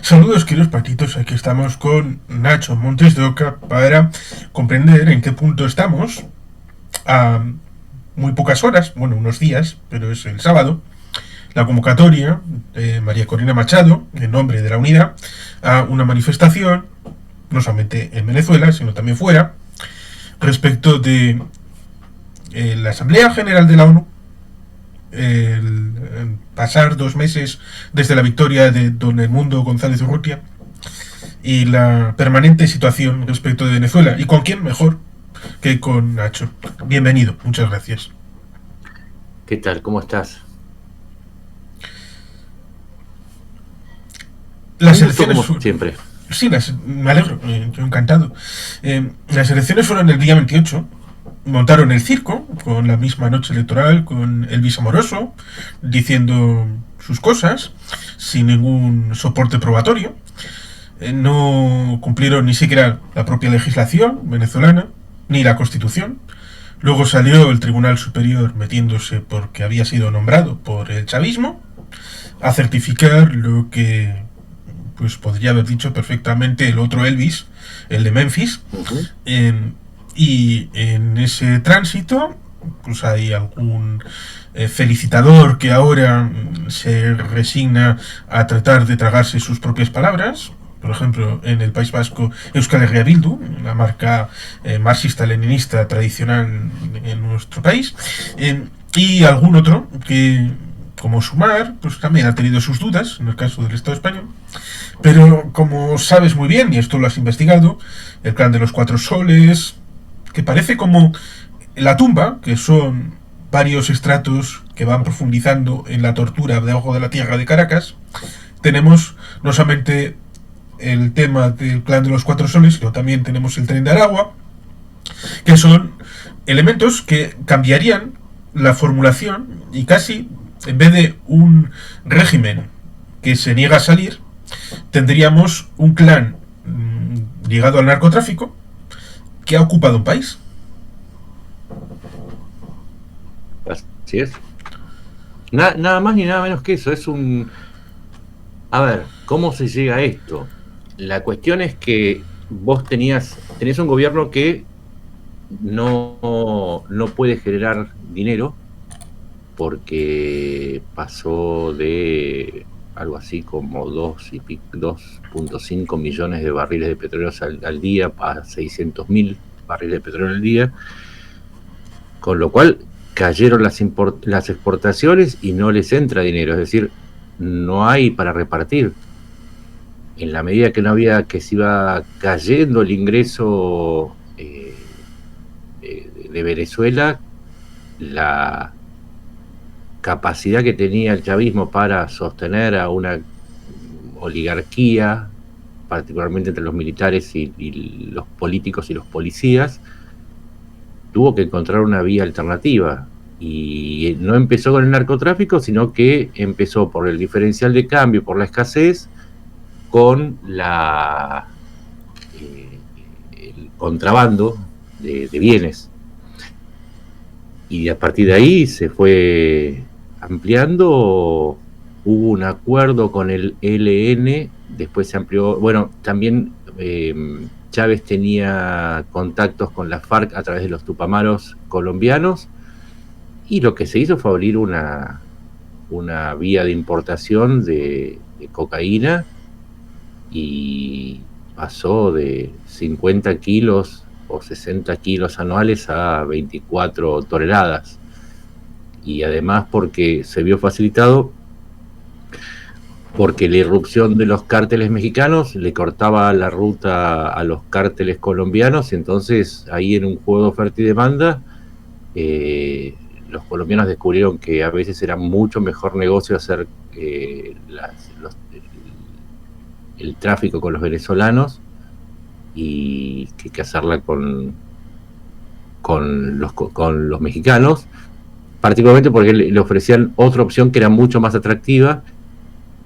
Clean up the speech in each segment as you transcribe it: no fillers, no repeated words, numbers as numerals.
Saludos, queridos patitos. Aquí estamos con Nacho Montes de Oca para comprender en qué punto estamos a muy pocas horas, bueno, unos días, pero es el sábado, la convocatoria de María Corina Machado, en nombre de la Unidad, a una manifestación, no solamente en Venezuela, sino también fuera, respecto de la Asamblea General de la ONU, pasar 2 meses desde la victoria de don Edmundo González Urrutia y la permanente situación respecto de Venezuela. ¿Y con quién mejor que con Nacho? Bienvenido, muchas gracias. ¿Qué tal? ¿Cómo estás? Las Un gusto elecciones como fueron... siempre. Sí, me alegro, yo encantado. Las elecciones fueron el día 28. Montaron el circo con la misma noche electoral, con Elvis Amoroso diciendo sus cosas sin ningún soporte probatorio. No cumplieron ni siquiera la propia legislación venezolana, ni la constitución. Luego salió el Tribunal Superior metiéndose porque había sido nombrado por el chavismo a certificar lo que pues podría haber dicho perfectamente el otro Elvis, el de Memphis. Ujú. Y en ese tránsito pues hay algún felicitador que ahora se resigna a tratar de tragarse sus propias palabras. Por ejemplo, en el País Vasco, Euskal Herria Bildu, la marca marxista-leninista tradicional en nuestro país, y algún otro que, como Sumar, pues también ha tenido sus dudas, en el caso del Estado español. Pero como sabes muy bien, y esto lo has investigado, el clan de los Cuatro Soles, que parece como la tumba, que son varios estratos que van profundizando en la tortura debajo de la tierra de Caracas, tenemos no solamente el tema del clan de los Cuatro Soles, sino también tenemos el tren de Aragua, que son elementos que cambiarían la formulación y casi, en vez de un régimen que se niega a salir, tendríamos un clan ligado al narcotráfico que ha ocupado un país. Así es. Nada más ni nada menos que eso. Es un... A ver, ¿cómo se llega a esto? La cuestión es que vos tenés un gobierno que no puede generar dinero porque pasó de algo así como 2.5 millones de barriles de petróleo al día a 600.000 barriles de petróleo al día, con lo cual cayeron las exportaciones y no les entra dinero, es decir, no hay para repartir. En la medida que no había, que se iba cayendo el ingreso de Venezuela, la capacidad que tenía el chavismo para sostener a una oligarquía, particularmente entre los militares y los políticos y los policías, tuvo que encontrar una vía alternativa. Y no empezó con el narcotráfico, sino que empezó por el diferencial de cambio, por la escasez, con el contrabando de bienes. Y a partir de ahí se fue ampliando. Hubo un acuerdo con el ELN, después se amplió. Bueno, también Chávez tenía contactos con la FARC a través de los tupamaros colombianos, y lo que se hizo fue abrir una vía de importación de cocaína, y pasó de 50 kilos o 60 kilos anuales a 24 toneladas. Y además porque se vio facilitado porque la irrupción de los cárteles mexicanos le cortaba la ruta a los cárteles colombianos, y entonces ahí en un juego de oferta y demanda, los colombianos descubrieron que a veces era mucho mejor negocio hacer el tráfico con los venezolanos y que hacerla con los mexicanos, particularmente porque le ofrecían otra opción que era mucho más atractiva,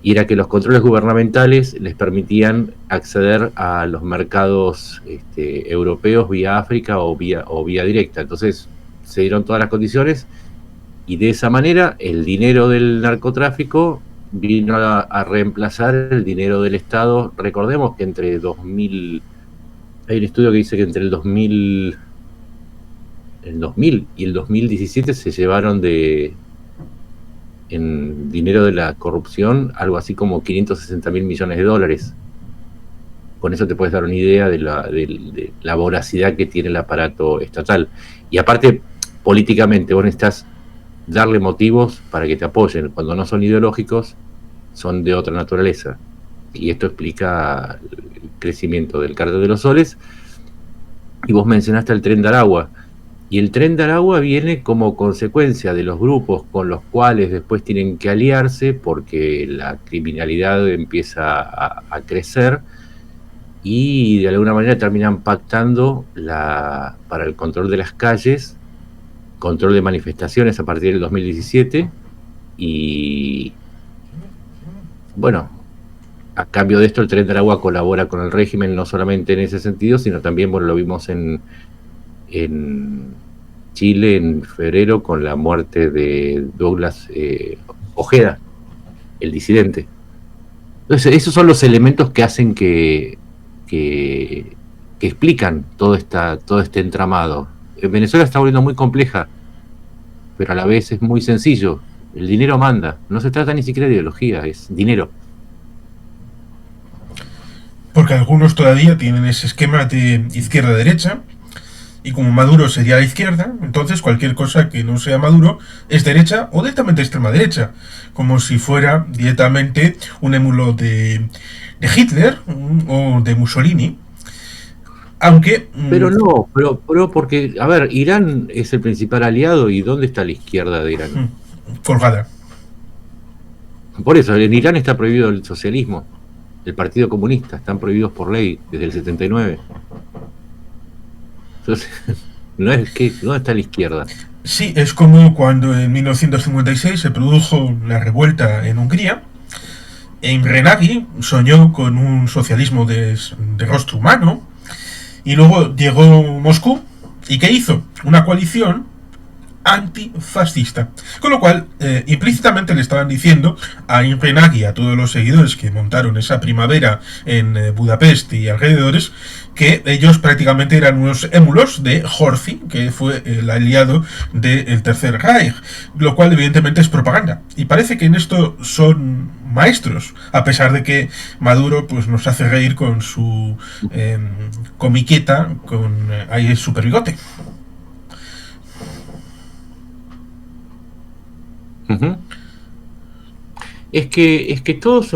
y era que los controles gubernamentales les permitían acceder a los mercados europeos vía África o vía directa. Entonces se dieron todas las condiciones, y de esa manera el dinero del narcotráfico vino a reemplazar el dinero del Estado. Recordemos que entre 2000, hay un estudio que dice que entre el 2000 y el 2017 se llevaron en dinero de la corrupción algo así como 560 mil millones de dólares. Con eso te puedes dar una idea de la voracidad que tiene el aparato estatal. Y aparte, políticamente, vos necesitas darle motivos para que te apoyen. Cuando no son ideológicos, son de otra naturaleza. Y esto explica el crecimiento del Cártel de los Soles. Y vos mencionaste el Tren de Aragua. Y el Tren de Aragua viene como consecuencia de los grupos con los cuales después tienen que aliarse porque la criminalidad empieza a crecer y de alguna manera terminan pactando para el control de las calles, control de manifestaciones a partir del 2017 y bueno, a cambio de esto el Tren de Aragua colabora con el régimen no solamente en ese sentido, sino también, bueno, lo vimos en Chile en febrero con la muerte de Douglas Ojeda, el disidente. Entonces, esos son los elementos que hacen que explican todo este entramado. En Venezuela está volviendo muy compleja, pero a la vez es muy sencillo. El dinero manda. No se trata ni siquiera de ideología, es dinero. Porque algunos todavía tienen ese esquema de izquierda-derecha, y como Maduro sería la izquierda, entonces cualquier cosa que no sea Maduro es derecha o directamente extrema derecha, como si fuera directamente un émulo de Hitler o de Mussolini. Aunque... Pero no, pero porque, a ver, Irán es el principal aliado y ¿dónde está la izquierda de Irán? Colgada. Por eso, en Irán está prohibido el socialismo, el Partido Comunista, están prohibidos por ley desde el 79. Entonces, ¿dónde está la izquierda? Sí, es como cuando en 1956 se produjo la revuelta en Hungría. Imre Nagy soñó con un socialismo de rostro humano y luego llegó Moscú y ¿qué hizo? Una coalición antifascista. Con lo cual, implícitamente le estaban diciendo a Imre Nagy y a todos los seguidores que montaron esa primavera en Budapest y alrededores, que ellos prácticamente eran unos émulos de Horthy, que fue el aliado del Tercer Reich, lo cual evidentemente es propaganda. Y parece que en esto son maestros, a pesar de que Maduro pues nos hace reír con su comiqueta, con ahí el super bigote. Uh-huh. Es que todo es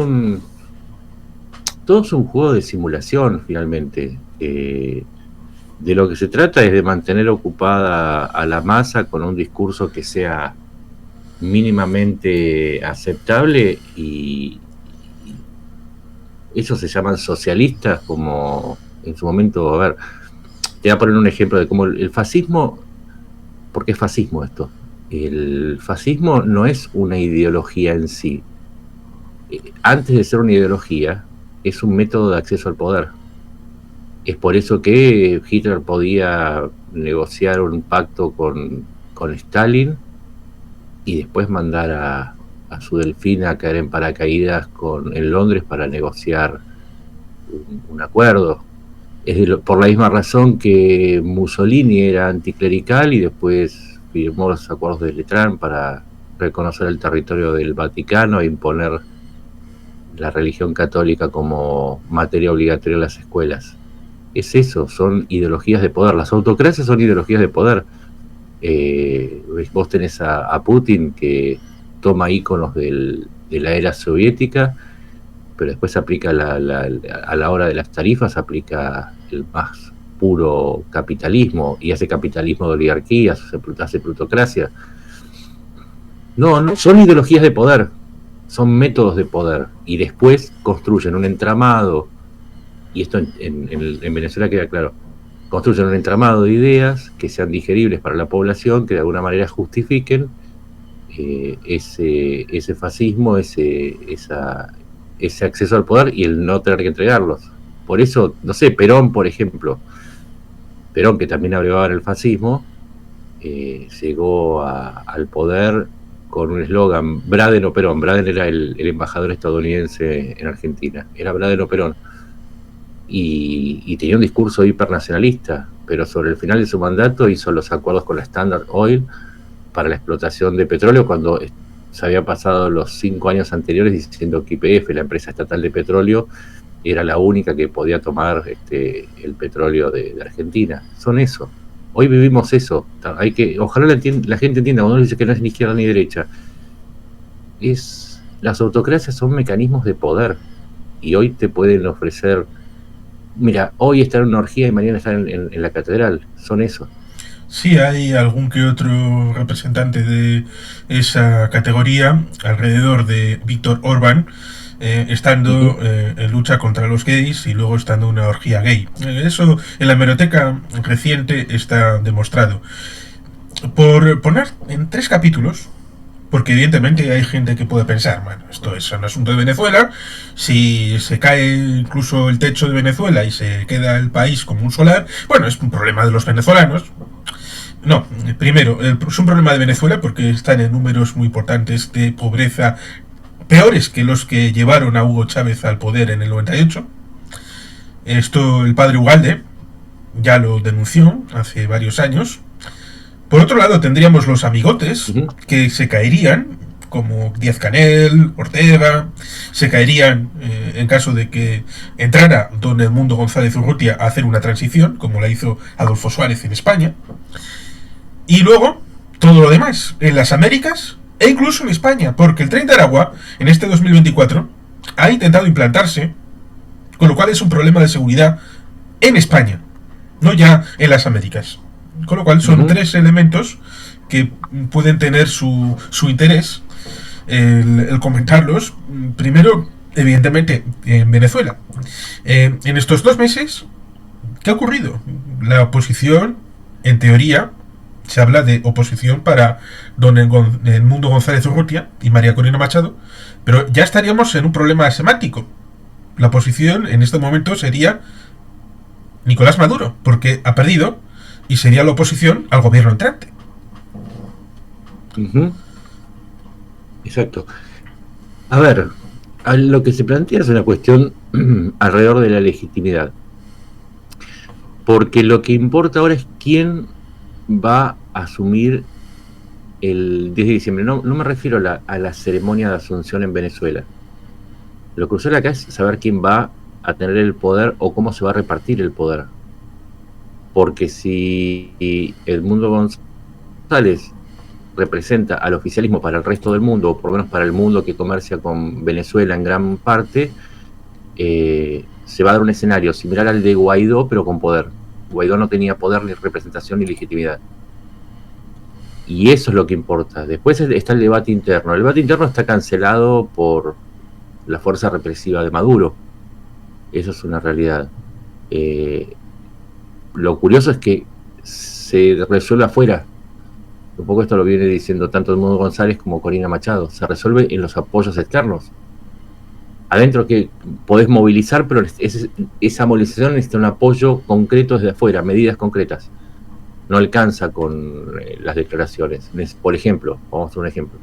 un juego de simulación finalmente. De lo que se trata es de mantener ocupada a la masa con un discurso que sea mínimamente aceptable y esos se llaman socialistas, como en su momento, a ver, te voy a poner un ejemplo de cómo el fascismo, ¿por qué es fascismo esto? El fascismo no es una ideología en sí. Antes de ser una ideología, es un método de acceso al poder. Es por eso que Hitler podía negociar un pacto con Stalin y después mandar a su delfín a caer en paracaídas en Londres para negociar un acuerdo. Por la misma razón que Mussolini era anticlerical y después firmó los acuerdos de Letrán para reconocer el territorio del Vaticano e imponer la religión católica como materia obligatoria en las escuelas. Es eso, son ideologías de poder. Las autocracias son ideologías de poder. Vos tenés a Putin que toma íconos de la era soviética, pero después aplica a la hora de las tarifas, aplica el más puro capitalismo y hace capitalismo de oligarquía, hace plutocracia. No, son ideologías de poder, son métodos de poder y después construyen un entramado, y esto en Venezuela queda claro, construyen un entramado de ideas que sean digeribles para la población, que de alguna manera justifiquen ese fascismo, ese acceso al poder y el no tener que entregarlos. Por eso, no sé, Perón, por ejemplo, Perón, que también abrevaba el fascismo, llegó al poder con un eslogan, Braden o Perón. Braden era el embajador estadounidense en Argentina, era Braden o Perón, y tenía un discurso hipernacionalista, pero sobre el final de su mandato hizo los acuerdos con la Standard Oil para la explotación de petróleo, cuando se había pasado los 5 años anteriores diciendo que YPF, la empresa estatal de petróleo, era la única que podía tomar el petróleo de Argentina. Son eso. Hoy vivimos eso. Ojalá la gente entienda, cuando uno dice que no es ni izquierda ni derecha. Las autocracias son mecanismos de poder, y hoy te pueden ofrecer, mira, hoy estar en una orgía y mañana estar en la catedral. Son eso. Sí, hay algún que otro representante de esa categoría alrededor de Víctor Orbán, estando en lucha contra los gays y luego estando en una orgía gay. Eso en la hemeroteca reciente está demostrado. Por poner en 3 capítulos, porque evidentemente hay gente que puede pensar, bueno, esto es un asunto de Venezuela, si se cae incluso el techo de Venezuela y se queda el país como un solar, bueno, es un problema de los venezolanos. No, primero, es un problema de Venezuela porque están en números muy importantes de pobreza, peores que los que llevaron a Hugo Chávez al poder en el 98. Esto el padre Ugalde ya lo denunció hace varios años. Por otro lado tendríamos los amigotes que se caerían, como Díaz-Canel, Ortega, se caerían en caso de que entrara don Edmundo González Urrutia a hacer una transición, como la hizo Adolfo Suárez en España. Y luego, todo lo demás, en las Américas e incluso en España, porque el Tren de Aragua, en este 2024, ha intentado implantarse, con lo cual es un problema de seguridad en España, no ya en las Américas. Con lo cual son 3 elementos que pueden tener su interés el comentarlos. Primero, evidentemente, en Venezuela. En estos 2 meses, ¿qué ha ocurrido? La oposición, en teoría, se habla de oposición para don Edmundo González Urrutia y María Corina Machado, pero ya estaríamos en un problema semántico. La oposición en este momento sería Nicolás Maduro, porque ha perdido y sería la oposición al gobierno entrante. Exacto. A ver, lo que se plantea es una cuestión alrededor de la legitimidad, porque lo que importa ahora es quién va a asumir el 10 de diciembre. No me refiero a la ceremonia de asunción en Venezuela. Lo crucial acá es saber quién va a tener el poder o cómo se va a repartir el poder. Porque si Edmundo González representa al oficialismo para el resto del mundo, o por lo menos para el mundo que comercia con Venezuela en gran parte, se va a dar un escenario similar al de Guaidó, pero con poder. Guaidó no tenía poder, ni representación, ni legitimidad. Y eso es lo que importa. Después está el debate interno. El debate interno está cancelado por la fuerza represiva de Maduro. Eso es una realidad. Lo curioso es que se resuelve afuera. Un poco esto lo viene diciendo tanto Edmundo González como Corina Machado. Se resuelve en los apoyos externos. Adentro que podés movilizar, pero esa movilización necesita un apoyo concreto desde afuera, medidas concretas. No alcanza con las declaraciones. Por ejemplo, vamos a hacer un ejemplo.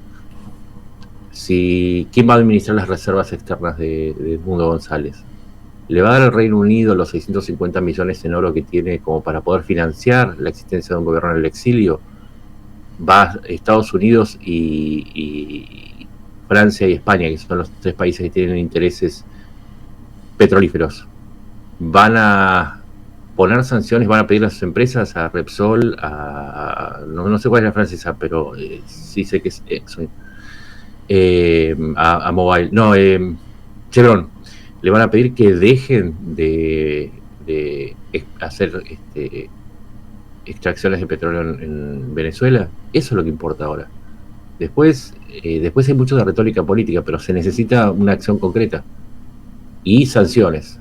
¿Quién va a administrar las reservas externas de Edmundo González? ¿Le va a dar al Reino Unido los 650 millones en oro que tiene como para poder financiar la existencia de un gobierno en el exilio? ¿Va a Estados Unidos y Francia y España, que son los 3 países que tienen intereses petrolíferos? ¿Van a poner sanciones? ¿Van a pedir a sus empresas, a Repsol, no sé cuál es la francesa, pero sí sé que es Exxon, a Mobile, Chevron? Le van a pedir que dejen de hacer extracciones de petróleo en Venezuela. Eso es lo que importa ahora. Después hay mucho de retórica política, pero se necesita una acción concreta y sanciones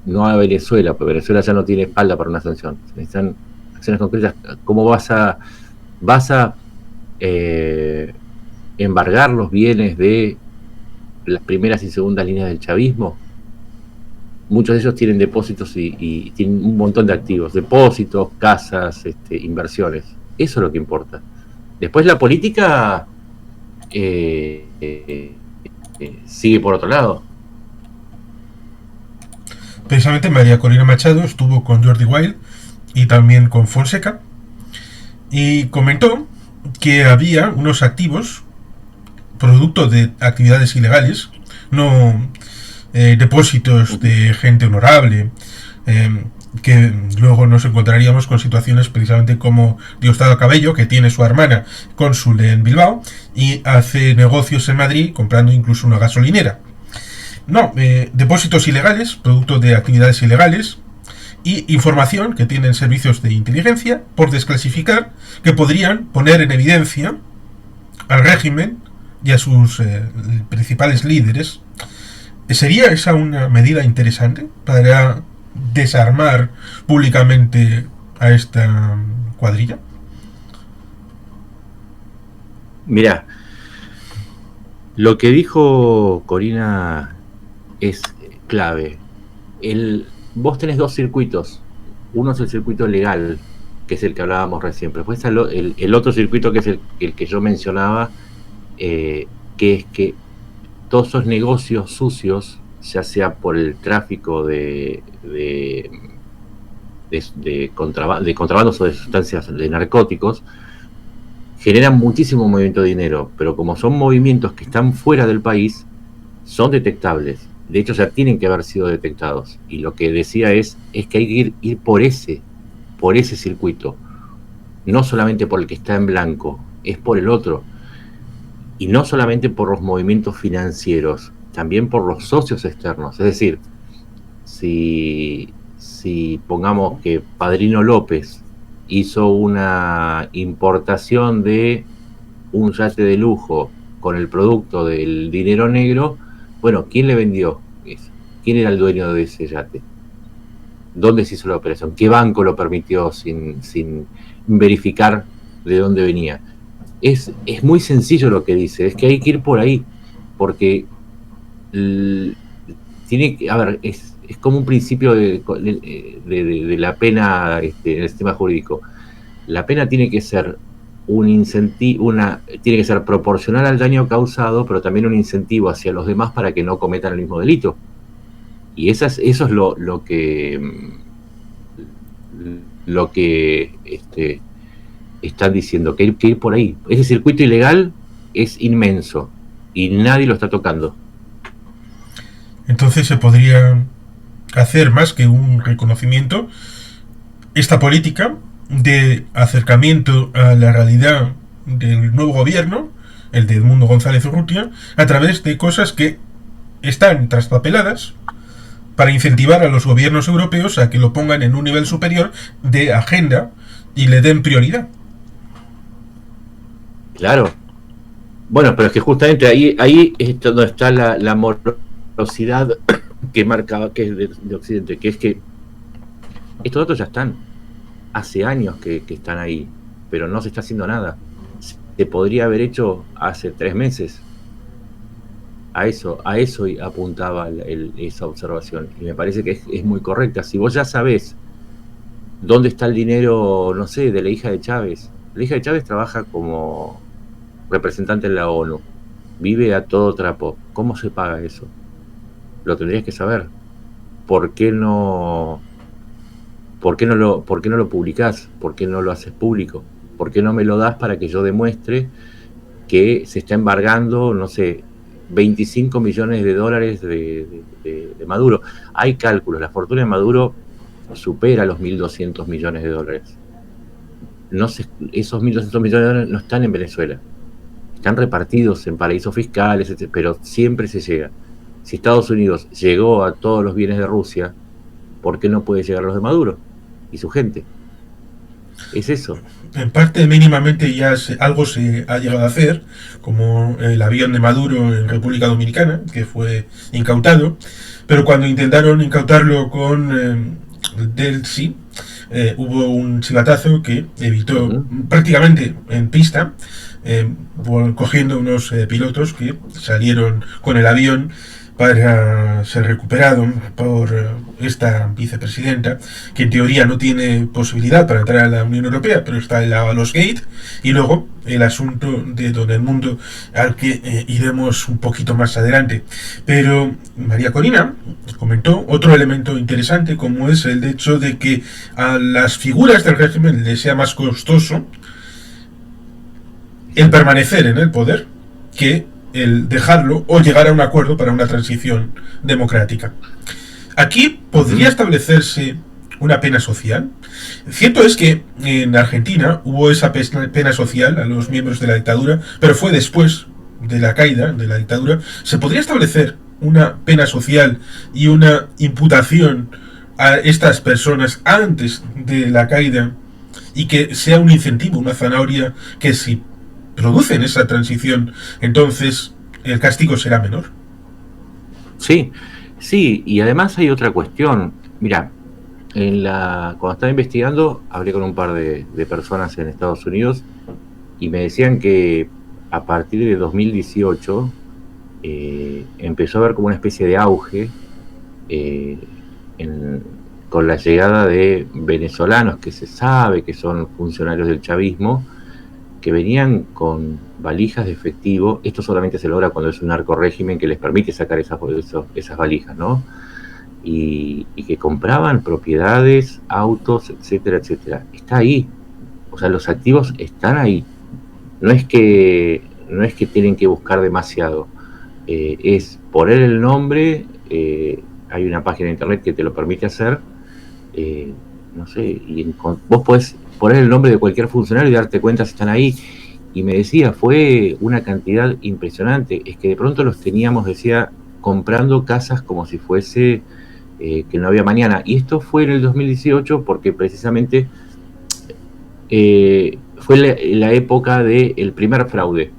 no a Venezuela, porque Venezuela ya no tiene espalda para una sanción. Se necesitan acciones concretas. ¿Cómo vas a embargar los bienes de las primeras y segundas líneas del chavismo? Muchos de ellos tienen depósitos y tienen un montón de activos, depósitos, casas, inversiones. Eso es lo que importa. Después la política sigue por otro lado. Precisamente María Corina Machado estuvo con Jordi Wild y también con Fonseca y comentó que había unos activos producto de actividades ilegales, no depósitos de gente honorable, que luego nos encontraríamos con situaciones precisamente como Diosdado Cabello, que tiene su hermana cónsul en Bilbao y hace negocios en Madrid comprando incluso una gasolinera. No, depósitos ilegales, producto de actividades ilegales, y información que tienen servicios de inteligencia por desclasificar que podrían poner en evidencia al régimen y a sus principales líderes. ¿Sería esa una medida interesante para desarmar públicamente a esta cuadrilla? Mira, lo que dijo Corina es clave. Vos tenés dos circuitos. Uno es el circuito legal, que es el que hablábamos recién, pero después está el otro circuito, que es el que yo mencionaba, que es que todos esos negocios sucios, ya sea por el tráfico de contrabandos o de sustancias, de narcóticos, generan muchísimo movimiento de dinero, pero como son movimientos que están fuera del país, son detectables. De hecho, ya tienen que haber sido detectados. Y lo que decía es que hay que ir por ese circuito. No solamente por el que está en blanco, es por el otro. Y no solamente por los movimientos financieros, también por los socios externos. Es decir, si pongamos que Padrino López hizo una importación de un yate de lujo con el producto del dinero negro, bueno, ¿quién le vendió eso? ¿Quién era el dueño de ese yate? ¿Dónde se hizo la operación? ¿Qué banco lo permitió sin verificar de dónde venía? Es muy sencillo lo que dice, es que hay que ir por ahí, porque tiene que, a ver, es como un principio de la pena en el sistema jurídico. La pena tiene que ser un incentivo, tiene que ser proporcional al daño causado, pero también un incentivo hacia los demás para que no cometan el mismo delito. Y eso es lo que están diciendo, que hay que ir por ahí. Ese circuito ilegal es inmenso y nadie lo está tocando. Entonces se podría hacer más que un reconocimiento esta política de acercamiento a la realidad del nuevo gobierno, el de Edmundo González Urrutia, a través de cosas que están traspapeladas para incentivar a los gobiernos europeos a que lo pongan en un nivel superior de agenda y le den prioridad. Claro. Bueno, pero es que justamente ahí es donde está la morosidad que marcaba, que es de Occidente, que es que estos datos ya están. Hace años que están ahí, pero no se está haciendo nada. Se podría haber hecho hace 3 meses. A eso apuntaba esa observación. Y me parece que es muy correcta. Si vos ya sabés dónde está el dinero, no sé, de la hija de Chávez. La hija de Chávez trabaja como representante en la ONU. Vive a todo trapo. ¿Cómo se paga eso? Lo tendrías que saber. ¿Por qué no lo publicás? ¿Por qué no lo haces público? ¿Por qué no me lo das para que yo demuestre que se está embargando, no sé, 25 millones de dólares de Maduro? Hay cálculos, la fortuna de Maduro supera los 1.200 millones de dólares. Esos 1.200 millones de dólares no están en Venezuela, están repartidos en paraísos fiscales, etc., pero siempre se llega. Si Estados Unidos llegó a todos los bienes de Rusia, ¿por qué no puede llegar a los de Maduro y su gente? Es eso. En parte, mínimamente ya algo se ha llegado a hacer, como el avión de Maduro en República Dominicana, que fue incautado, pero cuando intentaron incautarlo con Delcy, hubo un chivatazo que evitó prácticamente en pista, cogiendo unos pilotos que salieron con el avión para ser recuperado por esta vicepresidenta, que en teoría no tiene posibilidad para entrar a la Unión Europea, pero está en la los Gate, y luego el asunto de Don el Mundo, al que iremos un poquito más adelante. Pero María Corina comentó otro elemento interesante, como es el hecho de que a las figuras del régimen les sea más costoso el permanecer en el poder que el dejarlo o llegar a un acuerdo para una transición democrática. Aquí podría establecerse una pena social. Cierto es que en Argentina hubo esa pena social a los miembros de la dictadura, pero fue después de la caída de la dictadura. ¿Se podría establecer una pena social y una imputación a estas personas antes de la caída y que sea un incentivo, una zanahoria, que si producen esa transición, entonces el castigo será menor? Sí, sí, y además hay otra cuestión. Mira, cuando estaba investigando, hablé con un par de personas en Estados Unidos y me decían que a partir de 2018 empezó a haber como una especie de auge con la llegada de venezolanos que se sabe que son funcionarios del chavismo, que venían con valijas de efectivo. Esto solamente se logra cuando es un narcorrégimen que les permite sacar esas valijas, ¿no? Y que compraban propiedades, autos, etcétera, etcétera. Está ahí. O sea, los activos están ahí. No es que tienen que buscar demasiado. Es poner el nombre. Hay una página de internet que te lo permite hacer. No sé, y vos podés poner el nombre de cualquier funcionario y darte cuenta si están ahí. Y me decía, fue una cantidad impresionante. Es que de pronto los teníamos, decía, comprando casas como si fuese que no había mañana. Y esto fue en el 2018 porque precisamente fue la época del primer fraude.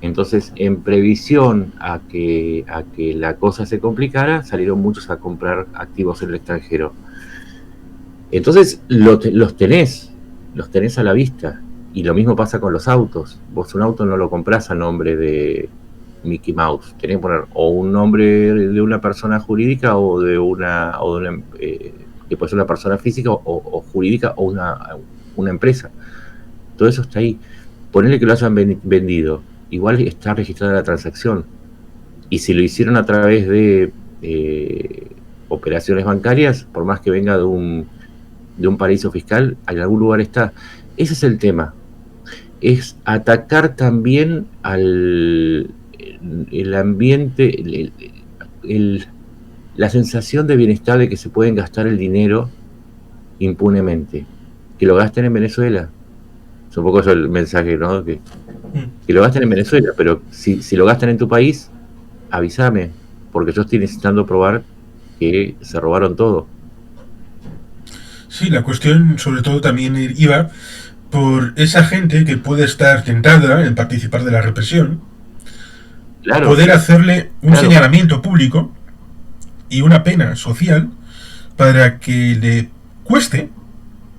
Entonces, en previsión a que la cosa se complicara, salieron muchos a comprar activos en el extranjero. Entonces, los tenés a la vista. Y lo mismo pasa con los autos. Vos un auto no lo comprás a nombre de Mickey Mouse. Tenés que poner o un nombre de una persona jurídica o de una que puede ser una persona física o jurídica o una empresa. Todo eso está ahí. Ponele que lo hayan vendido. Igual está registrada la transacción. Y si lo hicieron a través de operaciones bancarias, por más que venga de un paraíso fiscal, en algún lugar está. Ese es el tema. Es atacar también el ambiente, la sensación de bienestar de que se pueden gastar el dinero impunemente. Que lo gasten en Venezuela. Es un poco eso el mensaje, ¿no? Que lo gasten en Venezuela, pero si lo gastan en tu país, avísame, porque yo estoy necesitando probar que se robaron todo. Sí, la cuestión sobre todo también iba por esa gente que puede estar tentada en participar de la represión, Claro, poder hacerle un señalamiento público y una pena social para que le cueste,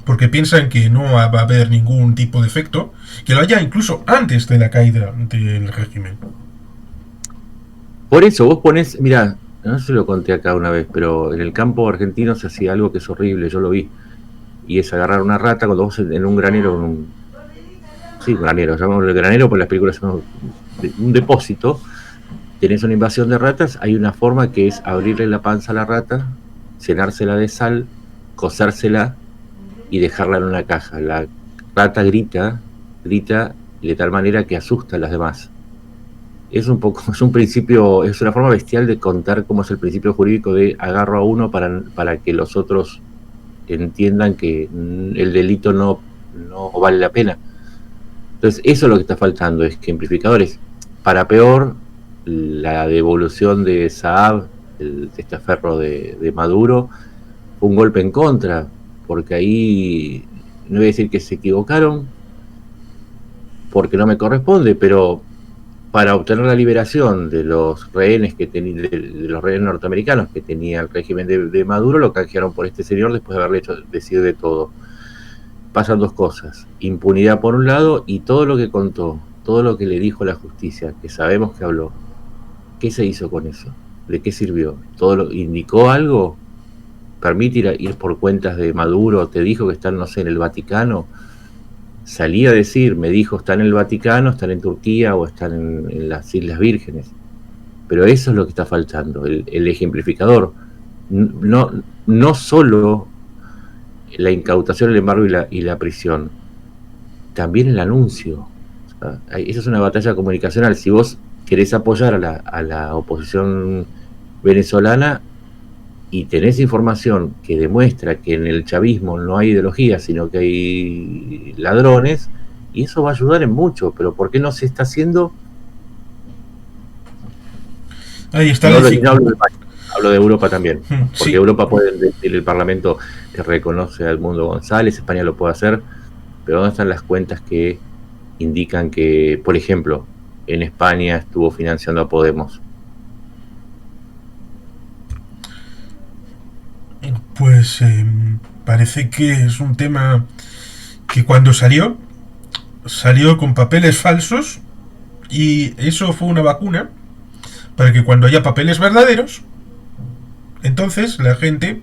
porque piensan que no va a haber ningún tipo de efecto, que lo haya incluso antes de la caída del régimen. Por eso vos ponés, mira, no sé si lo conté acá una vez, pero en el campo argentino se hacía algo que es horrible, yo lo vi. Y es agarrar una rata cuando vos en un granero, un granero, llamamos el granero, por las películas son un depósito, tenés una invasión de ratas, hay una forma que es abrirle la panza a la rata, llenársela de sal, cosérsela y dejarla en una caja. La rata grita de tal manera que asusta a las demás. Es un principio, es una forma bestial de contar cómo es el principio jurídico de agarro a uno para que los otros entiendan que el delito no vale la pena. Entonces eso es lo que está faltando, es que amplificadores, para peor, la devolución de Saab, el testaferro de Maduro, fue un golpe en contra, porque ahí no voy a decir que se equivocaron, porque no me corresponde, pero para obtener la liberación de los rehenes de los rehenes norteamericanos que tenía el régimen de Maduro, lo canjearon por este señor después de haberle decidido de todo. Pasan dos cosas: impunidad por un lado, y todo lo que contó, todo lo que le dijo la justicia, que sabemos que habló. ¿Qué se hizo con eso? ¿De qué sirvió? ¿Indicó algo? ¿Permite ir por cuentas de Maduro? ¿Te dijo que están, no sé, en el Vaticano? Salía a decir, me dijo, están en el Vaticano, están en Turquía o están en las Islas Vírgenes. Pero eso es lo que está faltando, el ejemplificador. No solo la incautación, el embargo y la prisión, también el anuncio. O sea, esa es una batalla comunicacional. Si vos querés apoyar a la oposición venezolana y tenés información que demuestra que en el chavismo no hay ideología, sino que hay ladrones, y eso va a ayudar en mucho, pero ¿por qué no se está haciendo? Ahí está No, la hablo de Europa también, porque sí. Europa puede decir el Parlamento que reconoce a Edmundo González, España lo puede hacer, pero ¿dónde están las cuentas que indican que, por ejemplo, en España estuvo financiando a Podemos? Pues parece que es un tema que cuando salió con papeles falsos, y eso fue una vacuna para que cuando haya papeles verdaderos, entonces la gente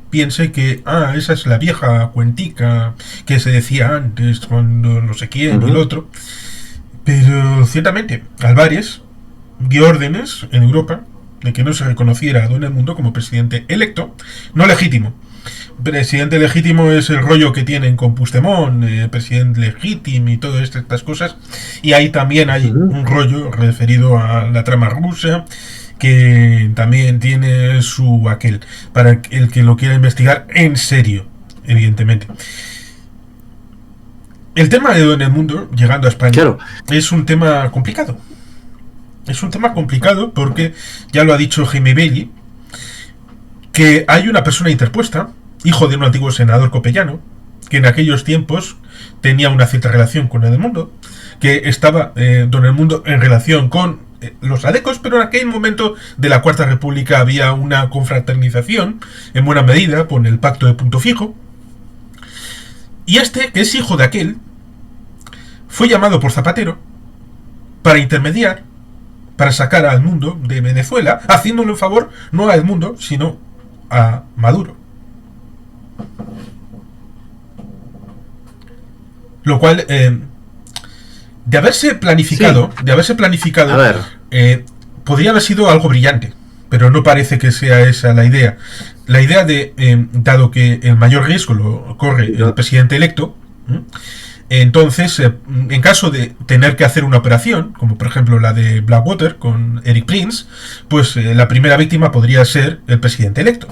piense que, esa es la vieja cuentica que se decía antes cuando no sé quién y el otro. Pero ciertamente, Álvarez dio órdenes en Europa de que no se reconociera a Don Edmundo como presidente electo, no legítimo. Presidente legítimo es el rollo que tienen con Puigdemont, presidente legítimo y todas estas cosas. Y ahí también hay un rollo referido a la trama rusa, que también tiene su aquel, para el que lo quiera investigar en serio, evidentemente. El tema de Don Edmundo llegando a España, claro, es un tema complicado. Es un tema complicado porque ya lo ha dicho Jaime Belli, que hay una persona interpuesta, hijo de un antiguo senador copellano, que en aquellos tiempos tenía una cierta relación con Edmundo, que estaba Don Edmundo en relación con los adecos, pero en aquel momento de la Cuarta República había una confraternización, en buena medida, con el pacto de Punto Fijo. Y este, que es hijo de aquel, fue llamado por Zapatero para intermediar, para sacar a Edmundo de Venezuela, haciéndole un favor no a Edmundo, sino a Maduro. Lo cual, de haberse planificado, a ver, podría haber sido algo brillante, pero no parece que sea esa la idea. La idea de, dado que el mayor riesgo lo corre el presidente electo, entonces, en caso de tener que hacer una operación, como por ejemplo la de Blackwater con Eric Prince, pues la primera víctima podría ser el presidente electo.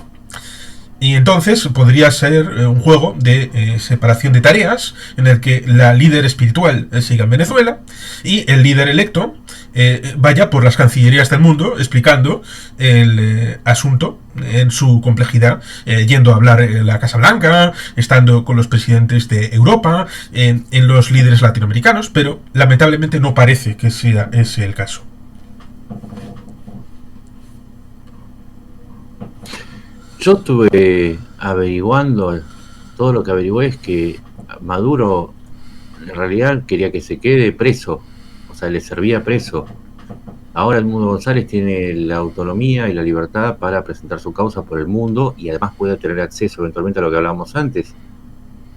Y entonces podría ser un juego de separación de tareas en el que la líder espiritual siga en Venezuela y el líder electo vaya por las cancillerías del mundo explicando el asunto en su complejidad, yendo a hablar en la Casa Blanca, estando con los presidentes de Europa, en los líderes latinoamericanos, pero lamentablemente no parece que sea ese el caso. Yo estuve averiguando, todo lo que averigué es que Maduro en realidad quería que se quede preso, o sea, le servía preso. Ahora Edmundo González tiene la autonomía y la libertad para presentar su causa por el mundo y además puede tener acceso eventualmente a lo que hablábamos antes.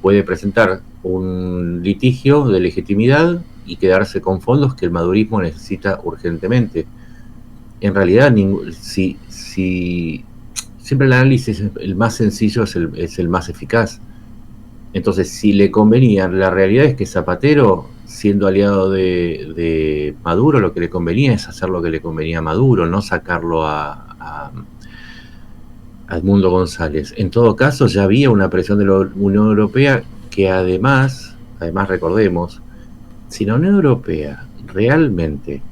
Puede presentar un litigio de legitimidad y quedarse con fondos que el madurismo necesita urgentemente. En realidad, siempre el análisis, el más sencillo es el más eficaz. Entonces, si le convenía, la realidad es que Zapatero, siendo aliado de Maduro, lo que le convenía es hacer lo que le convenía a Maduro, no sacarlo a Edmundo González. En todo caso, ya había una presión de la Unión Europea que además recordemos, si la Unión Europea realmente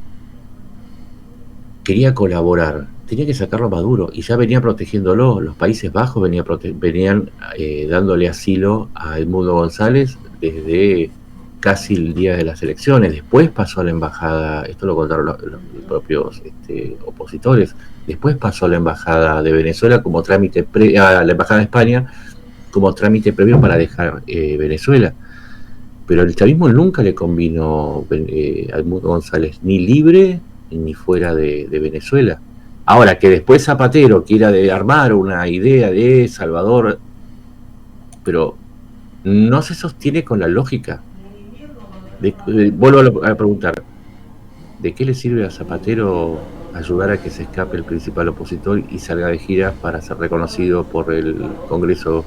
quería colaborar, tenía que sacarlo a Maduro y ya venía protegiéndolo. Los Países Bajos venían dándole asilo a Edmundo González desde casi el día de las elecciones. Después pasó a la embajada, esto lo contaron los propios opositores, después pasó a la embajada de Venezuela como trámite, a la embajada de España como trámite previo para dejar Venezuela. Pero el chavismo nunca le convino a Edmundo González ni libre ni fuera de Venezuela. Ahora, que después Zapatero quiera armar una idea de Salvador, pero no se sostiene con la lógica. Vuelvo a preguntar, ¿de qué le sirve a Zapatero ayudar a que se escape el principal opositor y salga de gira para ser reconocido por el Congreso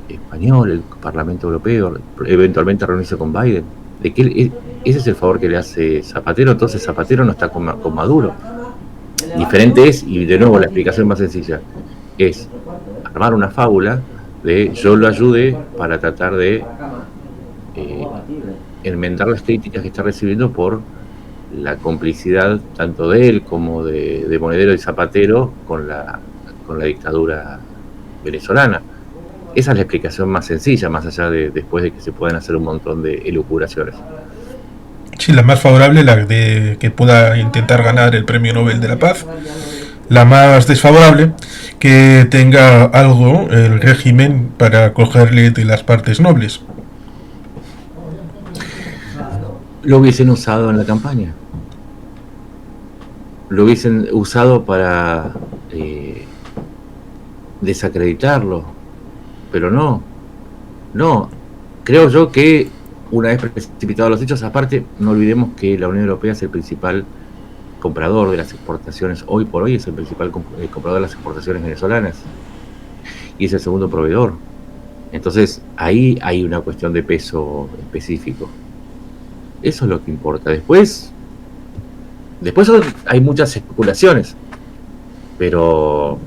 español, el Parlamento Europeo, eventualmente reunirse con Biden? ¿De qué, ese es el favor que le hace Zapatero? Entonces Zapatero no está con Maduro. Diferente es, y de nuevo la explicación más sencilla, es armar una fábula de yo lo ayude para tratar de enmendar las críticas que está recibiendo por la complicidad tanto de él como de Monedero y Zapatero con la dictadura venezolana. Esa es la explicación más sencilla, más allá de después de que se puedan hacer un montón de elucubraciones. Sí, la más favorable, la de que pueda intentar ganar el Premio Nobel de la Paz. La más desfavorable, que tenga algo el régimen para cogerle de las partes nobles. Lo hubiesen usado en la campaña. Lo hubiesen usado para desacreditarlo. Pero no. Creo yo que una vez precipitados los hechos, aparte, no olvidemos que la Unión Europea es el principal comprador de las exportaciones, hoy por hoy es el principal comprador de las exportaciones venezolanas y es el segundo proveedor. Entonces ahí hay una cuestión de peso específico. Eso es lo que importa. Después hay muchas especulaciones, pero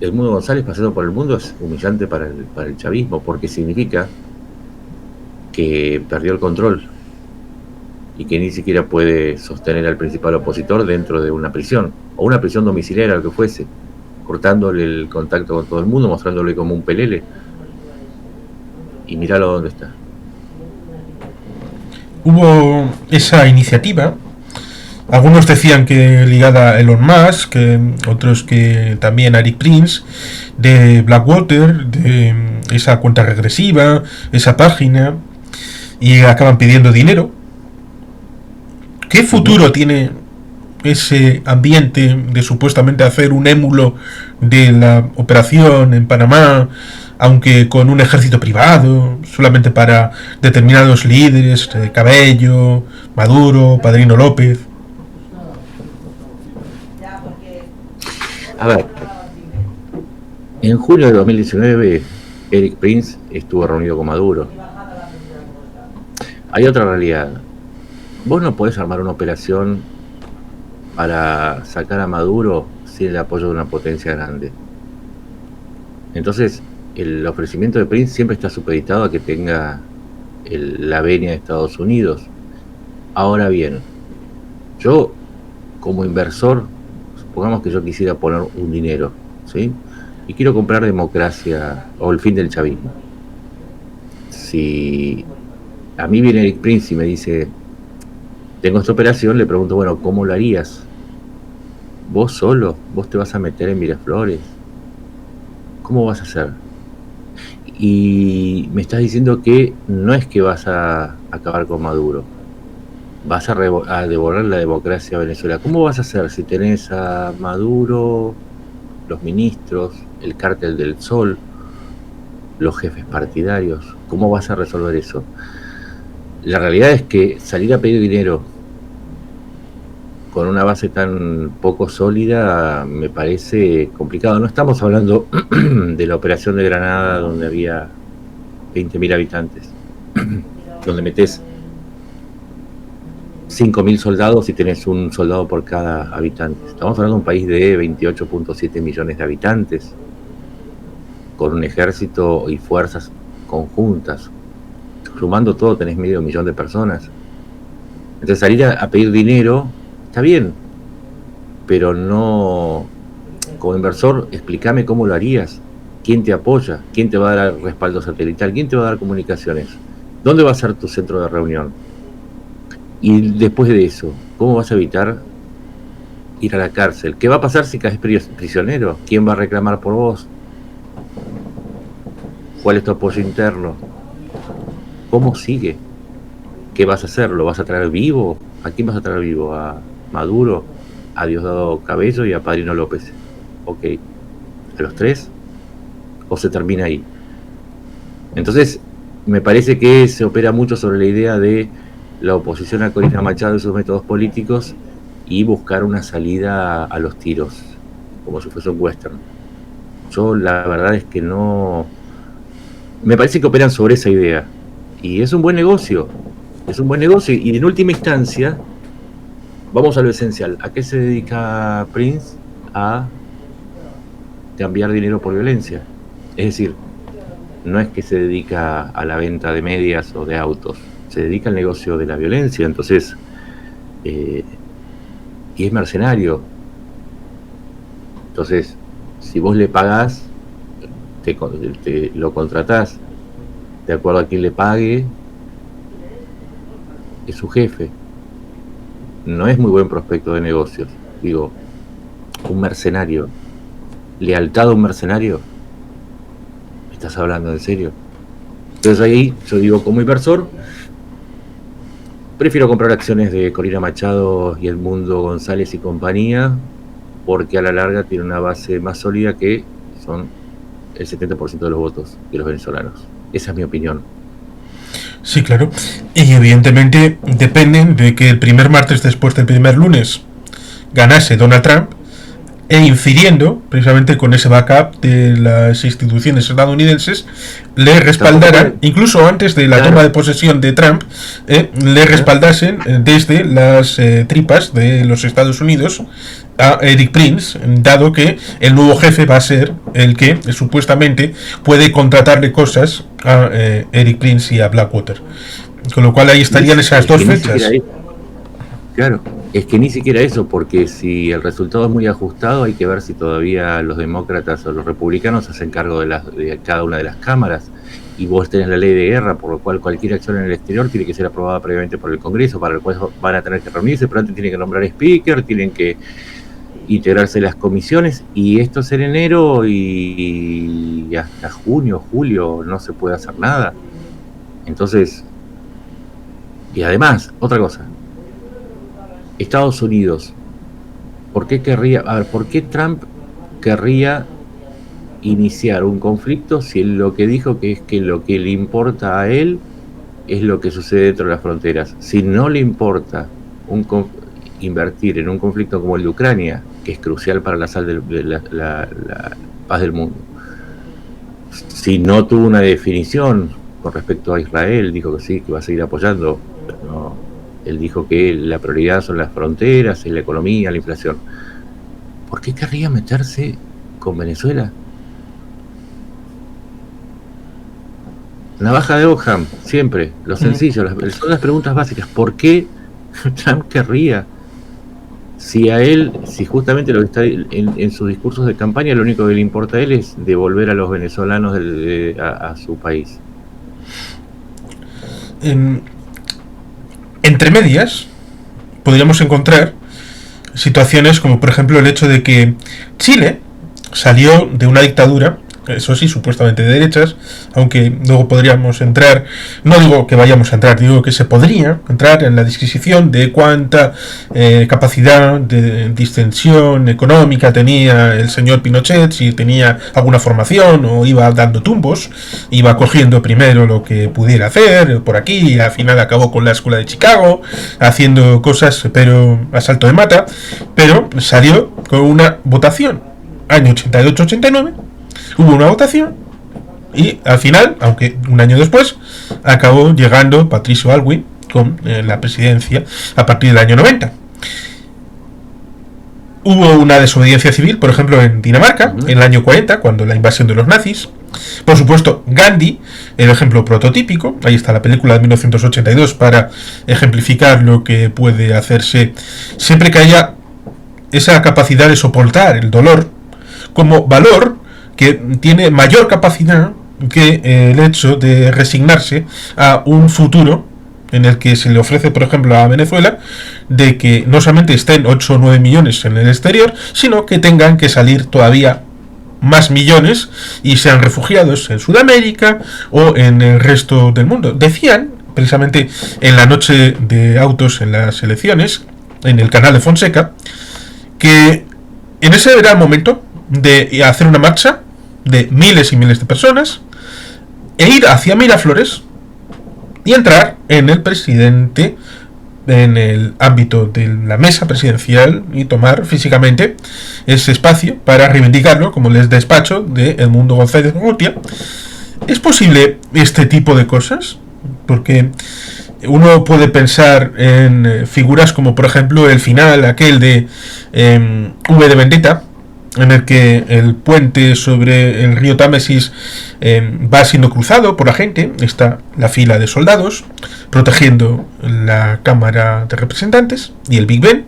el Mundo González pasando por el mundo es humillante para el chavismo, porque significa que perdió el control y que ni siquiera puede sostener al principal opositor dentro de una prisión, o una prisión domiciliaria, lo que fuese, cortándole el contacto con todo el mundo, mostrándole como un pelele. Y míralo dónde está. Hubo esa iniciativa, algunos decían que ligada a Elon Musk, otros que también a Eric Prince, de Blackwater, de esa cuenta regresiva, esa página, y acaban pidiendo dinero. ¿Qué futuro tiene ese ambiente de supuestamente hacer un émulo de la operación en Panamá, aunque con un ejército privado, solamente para determinados líderes, Cabello, Maduro, Padrino López? A ver, en julio de 2019 Eric Prince estuvo reunido con Maduro. Hay otra realidad. Vos no podés armar una operación para sacar a Maduro sin el apoyo de una potencia grande. Entonces, el ofrecimiento de Prince siempre está supeditado a que tenga la venia de Estados Unidos. Ahora bien, yo como inversor, supongamos que yo quisiera poner un dinero, ¿sí? Y quiero comprar democracia o el fin del chavismo. Si a mí viene Eric Prince y me dice, tengo esta operación, le pregunto, bueno, ¿cómo lo harías? ¿Vos solo? ¿Vos te vas a meter en Miraflores? ¿Cómo vas a hacer? Y me estás diciendo que no es que vas a acabar con Maduro, vas a devorar la democracia a Venezuela. ¿Cómo vas a hacer si tenés a Maduro, los ministros, el cártel del Sol, los jefes partidarios? ¿Cómo vas a resolver eso? La realidad es que salir a pedir dinero con una base tan poco sólida me parece complicado. No estamos hablando de la operación de Granada donde había 20.000 habitantes, donde metés 5.000 soldados y tenés un soldado por cada habitante. Estamos hablando de un país de 28.7 millones de habitantes, con un ejército y fuerzas conjuntas. Sumando todo tenés 500.000 de personas. Entonces salir a pedir dinero está bien, pero no, como inversor, explícame cómo lo harías, quién te apoya, quién te va a dar respaldo satelital, quién te va a dar comunicaciones, dónde va a ser tu centro de reunión. Y después de eso, ¿cómo vas a evitar ir a la cárcel? ¿Qué va a pasar si caes prisionero? ¿Quién va a reclamar por vos? ¿Cuál es tu apoyo interno? ¿Cómo sigue? ¿Qué vas a hacer? ¿Lo vas a traer vivo? ¿A quién vas a traer vivo? ¿A Maduro? a Diosdado Cabello y a Padrino López. Ok, a los tres, o se termina ahí. Entonces, me parece que se opera mucho sobre la idea de la oposición a Corina Machado y sus métodos políticos y buscar una salida a los tiros, como si fuese un western. Yo la verdad es que no... Me parece que operan sobre esa idea. Y es un buen negocio. Es un buen negocio. Y en última instancia, vamos a lo esencial. ¿A qué se dedica Prince? A cambiar dinero por violencia. Es decir, no es que se dedica a la venta de medias o de autos. Se dedica al negocio de la violencia. Entonces, y es mercenario. Entonces, si vos le pagás, te lo contratás de acuerdo a quien le pague, es su jefe. No es muy buen prospecto de negocios. Digo, un mercenario, lealtad a un mercenario, ¿estás hablando en serio? Entonces ahí yo digo, como inversor, prefiero comprar acciones de Corina Machado y Edmundo González y compañía, porque a la larga tiene una base más sólida que son el 70% de los votos de los venezolanos. Esa es mi opinión. Sí, claro. Y evidentemente dependen de que el primer martes después del primer lunes ganase Donald Trump, e infiriendo precisamente con ese backup de las instituciones estadounidenses, le respaldaran, incluso antes de la toma de posesión de Trump, le respaldasen desde las tripas de los Estados Unidos a Eric Prince, dado que el nuevo jefe va a ser el que supuestamente puede contratarle cosas a Eric Prince y a Blackwater. Con lo cual ahí estarían esas dos fechas. Claro, es que ni siquiera eso, porque si el resultado es muy ajustado, hay que ver si todavía los demócratas o los republicanos se hacen cargo de cada una de las cámaras. Y vos tenés la ley de guerra, por lo cual cualquier acción en el exterior tiene que ser aprobada previamente por el Congreso, para el cual van a tener que reunirse, pero antes tienen que nombrar speaker, tienen que integrarse las comisiones, y esto es en enero y hasta junio, julio no se puede hacer nada. Entonces, y además, otra cosa, Estados Unidos, ¿por qué Trump querría iniciar un conflicto si lo que dijo que es que lo que le importa a él es lo que sucede dentro de las fronteras? Si no le importa invertir en un conflicto como el de Ucrania, que es crucial para la paz del mundo, si no tuvo una definición con respecto a Israel, dijo que sí, que va a seguir apoyando, pero no, él dijo que la prioridad son las fronteras, es la economía, la inflación. ¿Por qué querría meterse con Venezuela? Navaja de Ockham, siempre, lo sencillo, son las preguntas básicas. ¿Por qué Trump querría? Si justamente lo que está en sus discursos de campaña, lo único que le importa a él es devolver a los venezolanos a su país. Entre medias, podríamos encontrar situaciones como, por ejemplo, el hecho de que Chile salió de una dictadura, eso sí, supuestamente de derechas, aunque luego podríamos entrar, no digo que vayamos a entrar, digo que se podría entrar en la disquisición de cuánta capacidad de distensión económica tenía el señor Pinochet, si tenía alguna formación o iba dando tumbos, iba cogiendo primero lo que pudiera hacer por aquí y al final acabó con la escuela de Chicago, haciendo cosas pero a salto de mata, pero salió con una votación, año 88-89, hubo una votación y al final, aunque un año después, acabó llegando Patricio Aylwin con la presidencia a partir del año 90. Hubo una desobediencia civil, por ejemplo, en Dinamarca, en el año 40, cuando la invasión de los nazis. Por supuesto, Gandhi, el ejemplo prototípico. Ahí está la película de 1982 para ejemplificar lo que puede hacerse siempre que haya esa capacidad de soportar el dolor como valor, que tiene mayor capacidad que el hecho de resignarse a un futuro en el que se le ofrece, por ejemplo, a Venezuela, de que no solamente estén 8 o 9 millones en el exterior, sino que tengan que salir todavía más millones y sean refugiados en Sudamérica o en el resto del mundo. Decían, precisamente en la noche de autos en las elecciones, en el canal de Fonseca, que en ese era el momento de hacer una marcha de miles y miles de personas e ir hacia Miraflores y entrar en el ámbito de la mesa presidencial y tomar físicamente ese espacio para reivindicarlo como el despacho de Edmundo González Urrutia. ¿Es posible este tipo de cosas? Porque uno puede pensar en figuras como por ejemplo el final aquel de V de Vendetta, en el que el puente sobre el río Támesis va siendo cruzado por la gente, está la fila de soldados protegiendo la Cámara de Representantes y el Big Ben,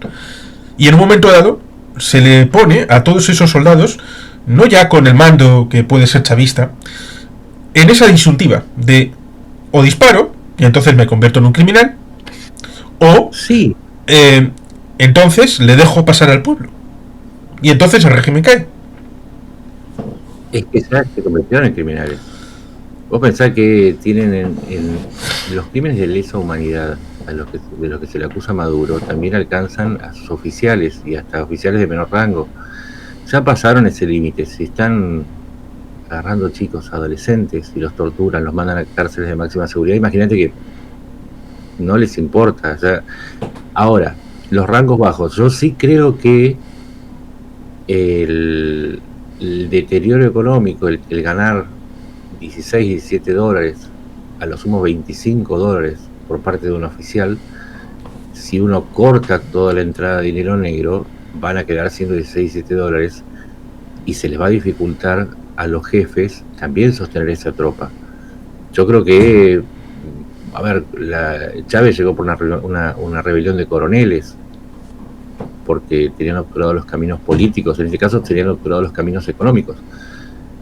y en un momento dado se le pone a todos esos soldados, no ya con el mando que puede ser chavista, en esa disyuntiva de o disparo y entonces me convierto en un criminal, o Sí, entonces le dejo pasar al pueblo y entonces el régimen cae. es que ya se convirtieron en criminales. Vos pensás que tienen en los crímenes de lesa humanidad de los que se le acusa a Maduro, también alcanzan a sus oficiales y hasta oficiales de menor rango. Ya pasaron ese límite. Si están agarrando chicos, adolescentes, y los torturan, los mandan a cárceles de máxima seguridad, imagínate que no les importa. Ya. Ahora, los rangos bajos. Yo sí creo que el deterioro económico, el ganar 16, 17 dólares, a lo sumo 25 dólares por parte de un oficial, si uno corta toda la entrada de dinero negro, van a quedar siendo 16, 17 dólares y se les va a dificultar a los jefes también sostener esa tropa. Yo creo que, a ver, Chávez llegó por una rebelión de coroneles, porque tenían obturados los caminos políticos, en este caso tenían obturados los caminos económicos.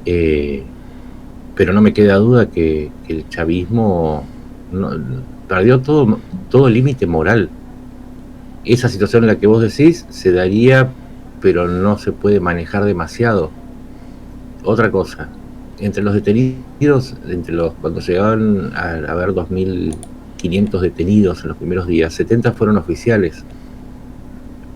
Pero no me queda duda que el chavismo perdió todo límite moral. Esa situación en la que vos decís se daría, pero no se puede manejar demasiado. Otra cosa, entre los detenidos, cuando llegaban a haber 2.500 detenidos en los primeros días, 70 fueron oficiales.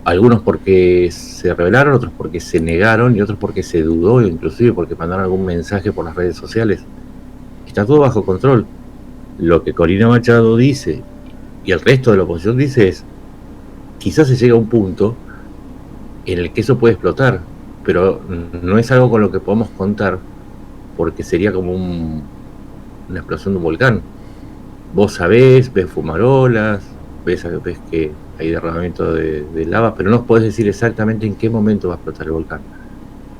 Algunos porque se rebelaron, otros porque se negaron y otros porque se dudó, inclusive porque mandaron algún mensaje por las redes sociales. Está todo bajo control. Lo que Corina Machado dice y el resto de la oposición dice es: quizás se llega a un punto en el que eso puede explotar, pero no es algo con lo que podamos contar, porque sería como una explosión de un volcán. Vos sabés, ves fumarolas, ves que hay derramamiento de lava, pero no podés decir exactamente en qué momento va a explotar el volcán.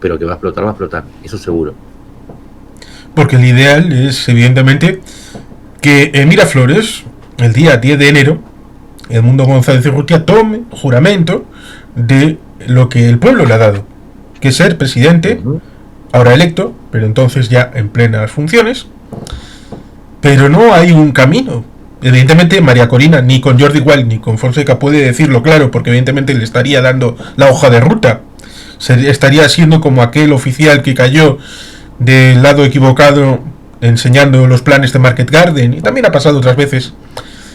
Pero que va a explotar, eso seguro. Porque el ideal es, evidentemente, que en Miraflores, el día 10 de enero, Edmundo González Urrutia tome juramento de lo que el pueblo le ha dado, que es ser presidente, ahora electo, pero entonces ya en plenas funciones. Pero no hay un camino. Evidentemente María Corina ni con Jordi Wild ni con Fonseca puede decirlo claro, porque evidentemente le estaría dando la hoja de ruta. Estaría siendo como aquel oficial que cayó del lado equivocado enseñando los planes de Market Garden, y también ha pasado otras veces.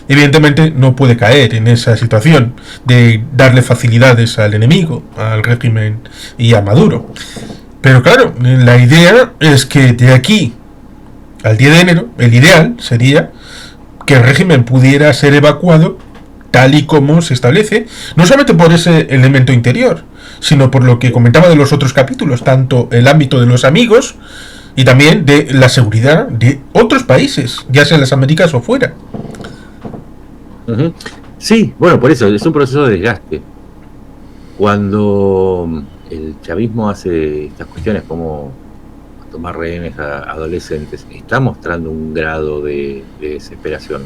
Evidentemente no puede caer en esa situación de darle facilidades al enemigo, al régimen y a Maduro. Pero claro, la idea es que de aquí al 10 de enero, el ideal sería que el régimen pudiera ser evacuado tal y como se establece, no solamente por ese elemento interior, sino por lo que comentaba de los otros capítulos, tanto el ámbito de los amigos y también de la seguridad de otros países, ya sea en las Américas o fuera. Sí, bueno, por eso es un proceso de desgaste. Cuando el chavismo hace estas cuestiones como tomar rehenes a adolescentes, está mostrando un grado de desesperación.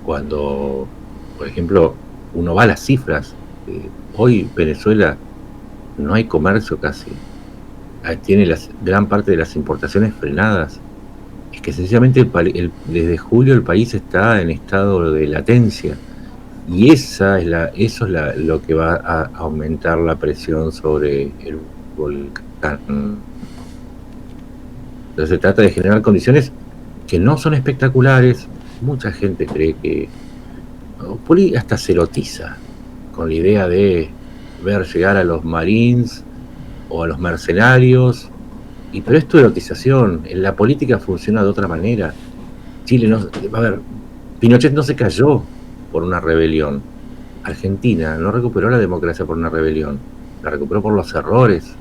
Cuando, por ejemplo, uno va a las cifras, hoy Venezuela no hay comercio casi, tiene gran parte de las importaciones frenadas. Es que sencillamente desde julio el país está en estado de latencia, y eso es lo que va a aumentar la presión sobre el volcán. Entonces se trata de generar condiciones que no son espectaculares. Mucha gente cree que hasta se erotiza con la idea de ver llegar a los Marines o a los mercenarios. Pero esto de erotización, en la política funciona de otra manera. Chile no, a ver, Pinochet no se cayó por una rebelión. Argentina no recuperó la democracia por una rebelión, la recuperó por los errores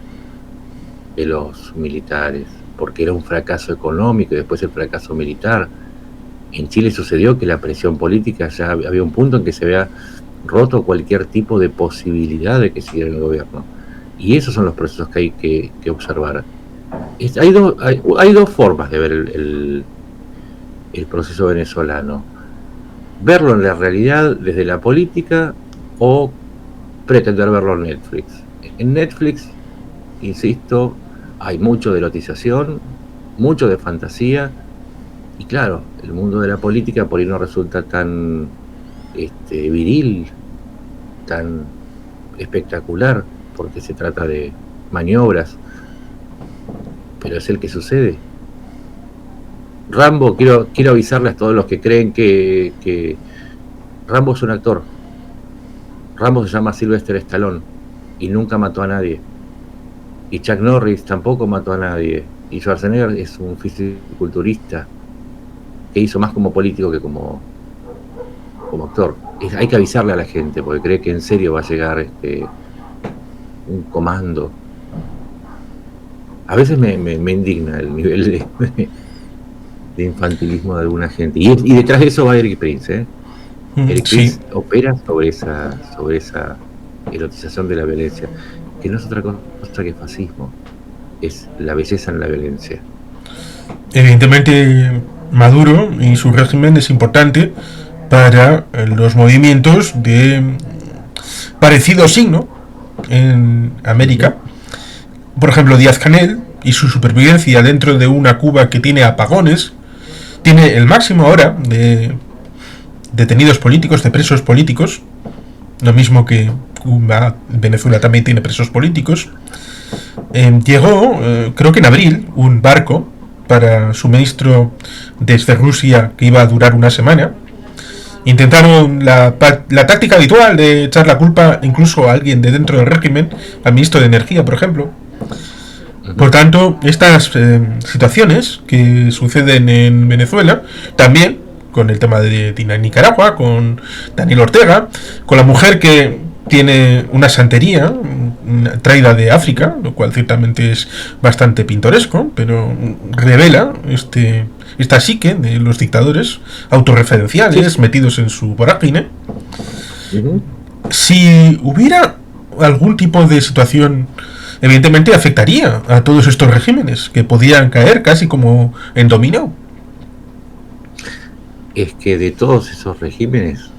de los militares, porque era un fracaso económico y después el fracaso militar. En Chile sucedió que la presión política, ya había un punto en que se había roto cualquier tipo de posibilidad de que siguiera el gobierno. Y esos son los procesos que hay que observar. Hay dos formas de ver el proceso venezolano. Verlo en la realidad desde la política o pretender verlo en Netflix. En Netflix, insisto, hay mucho de erotización, mucho de fantasía, y claro, el mundo de la política por ahí no resulta tan viril, tan espectacular, porque se trata de maniobras, pero es el que sucede. Rambo, quiero avisarles a todos los que creen que Rambo es un actor. Rambo se llama Sylvester Stallone y nunca mató a nadie. Y Chuck Norris tampoco mató a nadie. Y Schwarzenegger es un fisiculturista que hizo más como político que como actor. Hay que avisarle a la gente porque cree que en serio va a llegar un comando. A veces me indigna el nivel de infantilismo de alguna gente. Y detrás de eso va Eric Prince, Eric Prince opera sobre esa erotización de la violencia, que no es otra cosa que fascismo, es la belleza en la violencia. Evidentemente Maduro y su régimen es importante para los movimientos de parecido signo en América. Por ejemplo, Díaz-Canel y su supervivencia dentro de una Cuba que tiene apagones, tiene el máximo ahora de detenidos políticos, de presos políticos, lo mismo que Cuba, Venezuela también tiene presos políticos. Llegó, creo que en abril, un barco para suministro desde Rusia que iba a durar una semana. Intentaron la táctica habitual de echar la culpa incluso a alguien de dentro del régimen, al ministro de Energía, por ejemplo. Por tanto, estas situaciones que suceden en Venezuela, también con el tema de Nicaragua, con Daniel Ortega, con la mujer que tiene una santería traída de África, lo cual ciertamente es bastante pintoresco, pero revela esta psique de los dictadores autorreferenciales metidos en su vorágine. Si hubiera algún tipo de situación, evidentemente afectaría a todos estos regímenes que podían caer casi como en dominó. Es que de todos esos regímenes,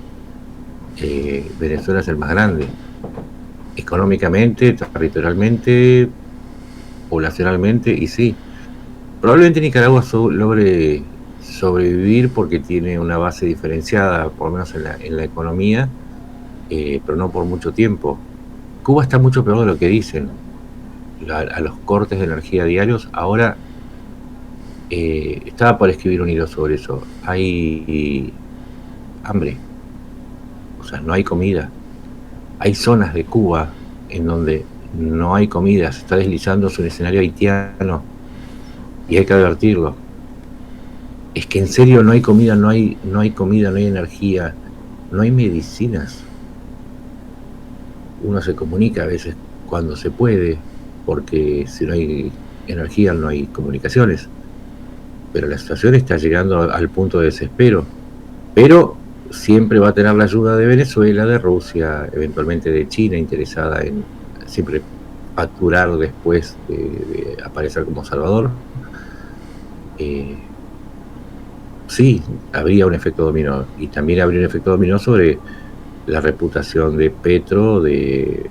Venezuela es el más grande, económicamente, territorialmente, poblacionalmente, y sí, probablemente Nicaragua logre sobrevivir porque tiene una base diferenciada, por lo menos en la economía, pero no por mucho tiempo. Cuba está mucho peor de lo que dicen. A los cortes de energía diarios, ahora estaba por escribir un hilo sobre eso. Hay hambre, o sea, no hay comida. Hay zonas de Cuba en donde no hay comida, se está deslizando su escenario haitiano y hay que advertirlo. Es que en serio no hay comida, no hay comida, no hay energía, no hay medicinas. Uno se comunica a veces cuando se puede, porque si no hay energía no hay comunicaciones. Pero la situación está llegando al punto de desespero. Pero siempre va a tener la ayuda de Venezuela, de Rusia, eventualmente de China, interesada en siempre facturar después de aparecer como Salvador. Sí, habría un efecto dominó. Y también habría un efecto dominó sobre la reputación de Petro, de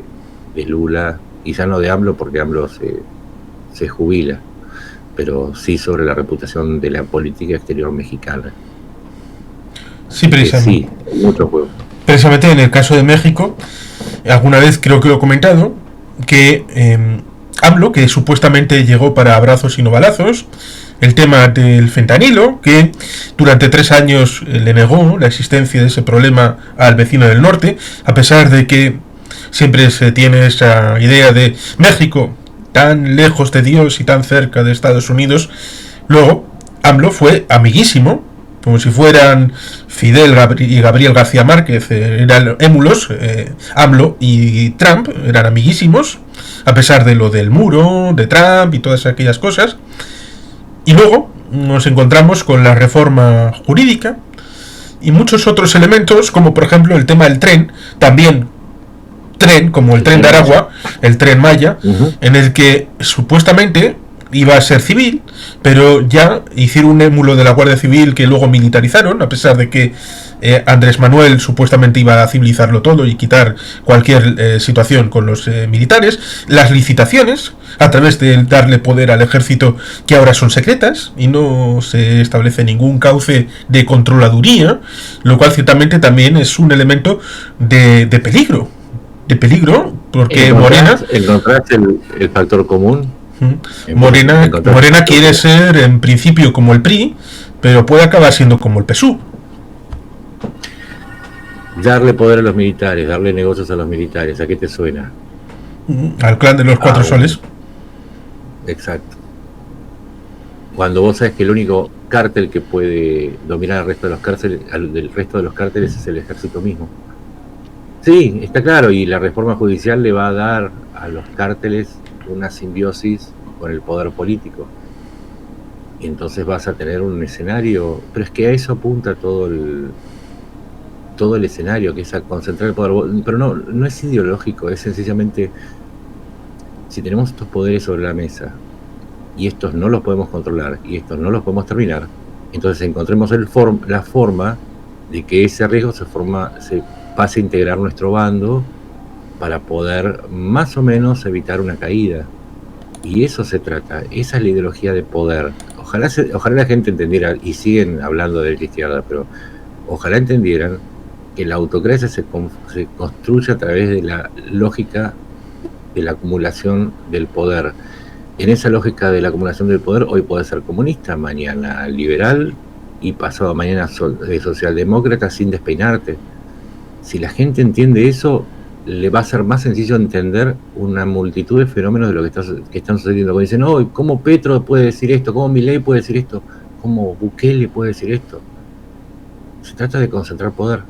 Lula, y ya no de AMLO, porque AMLO se jubila, pero sí sobre la reputación de la política exterior mexicana. Sí, precisamente. Sí, mucho juego. Precisamente en el caso de México, alguna vez creo que lo he comentado, que AMLO, que supuestamente llegó para abrazos y no balazos, el tema del fentanilo, que durante 3 años le negó la existencia de ese problema al vecino del norte, a pesar de que siempre se tiene esa idea de México tan lejos de Dios y tan cerca de Estados Unidos. Luego, AMLO fue amiguísimo, como si fueran Fidel y Gabriel García Márquez, eran émulos. AMLO y Trump eran amiguísimos, a pesar de lo del muro, de Trump y todas aquellas cosas. Y luego nos encontramos con la reforma jurídica y muchos otros elementos, como por ejemplo el tema del tren, también tren, como el tren de Aragua, el tren Maya, en el que supuestamente iba a ser civil, pero ya hicieron un émulo de la Guardia Civil que luego militarizaron, a pesar de que Andrés Manuel supuestamente iba a civilizarlo todo y quitar cualquier situación con los militares. Las licitaciones, a través de darle poder al ejército, que ahora son secretas y no se establece ningún cauce de controladuría, lo cual ciertamente también es un elemento de peligro. De peligro, porque Morena... ¿Encontraste el factor común? Morena quiere ser en principio como el PRI, pero puede acabar siendo como el PSUV. Darle poder a los militares, darle negocios a los militares, ¿a qué te suena? Al clan de los cuatro soles. Exacto. Cuando vos sabes que el único cártel que puede dominar al resto de los cárteles, del resto de los cárteles, es el ejército mismo. Sí, está claro, y la reforma judicial le va a dar a los cárteles una simbiosis con el poder político. Y entonces vas a tener un escenario, pero es que a eso apunta todo el escenario, que es a concentrar el poder. Pero no es ideológico, es sencillamente, si tenemos estos poderes sobre la mesa y estos no los podemos controlar y estos no los podemos terminar, entonces encontremos la forma de que ese riesgo se pase a integrar nuestro bando para poder más o menos evitar una caída. Y eso se trata, esa es la ideología de poder. Ojalá la gente entendiera, y siguen hablando de la izquierda, pero ojalá entendieran que la autocracia se construye a través de la lógica de la acumulación del poder. En esa lógica de la acumulación del poder, hoy puede ser comunista, mañana liberal y pasado mañana socialdemócrata sin despeinarte. Si la gente entiende eso, le va a ser más sencillo entender una multitud de fenómenos de lo que están sucediendo. Cuando dicen, oh, ¿cómo Petro puede decir esto? ¿Cómo Milei puede decir esto? ¿Cómo Bukele puede decir esto? Se trata de concentrar poder.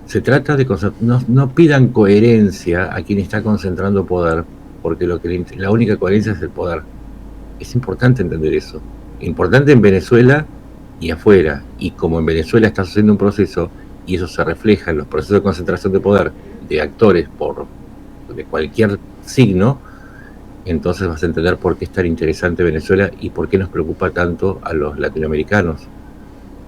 Se trata de no pidan coherencia a quien está concentrando poder, porque la única coherencia es el poder. Es importante entender eso. Importante en Venezuela y afuera. Y como en Venezuela está sucediendo un proceso, y eso se refleja en los procesos de concentración de poder de actores de cualquier signo, entonces vas a entender por qué es tan interesante Venezuela y por qué nos preocupa tanto a los latinoamericanos.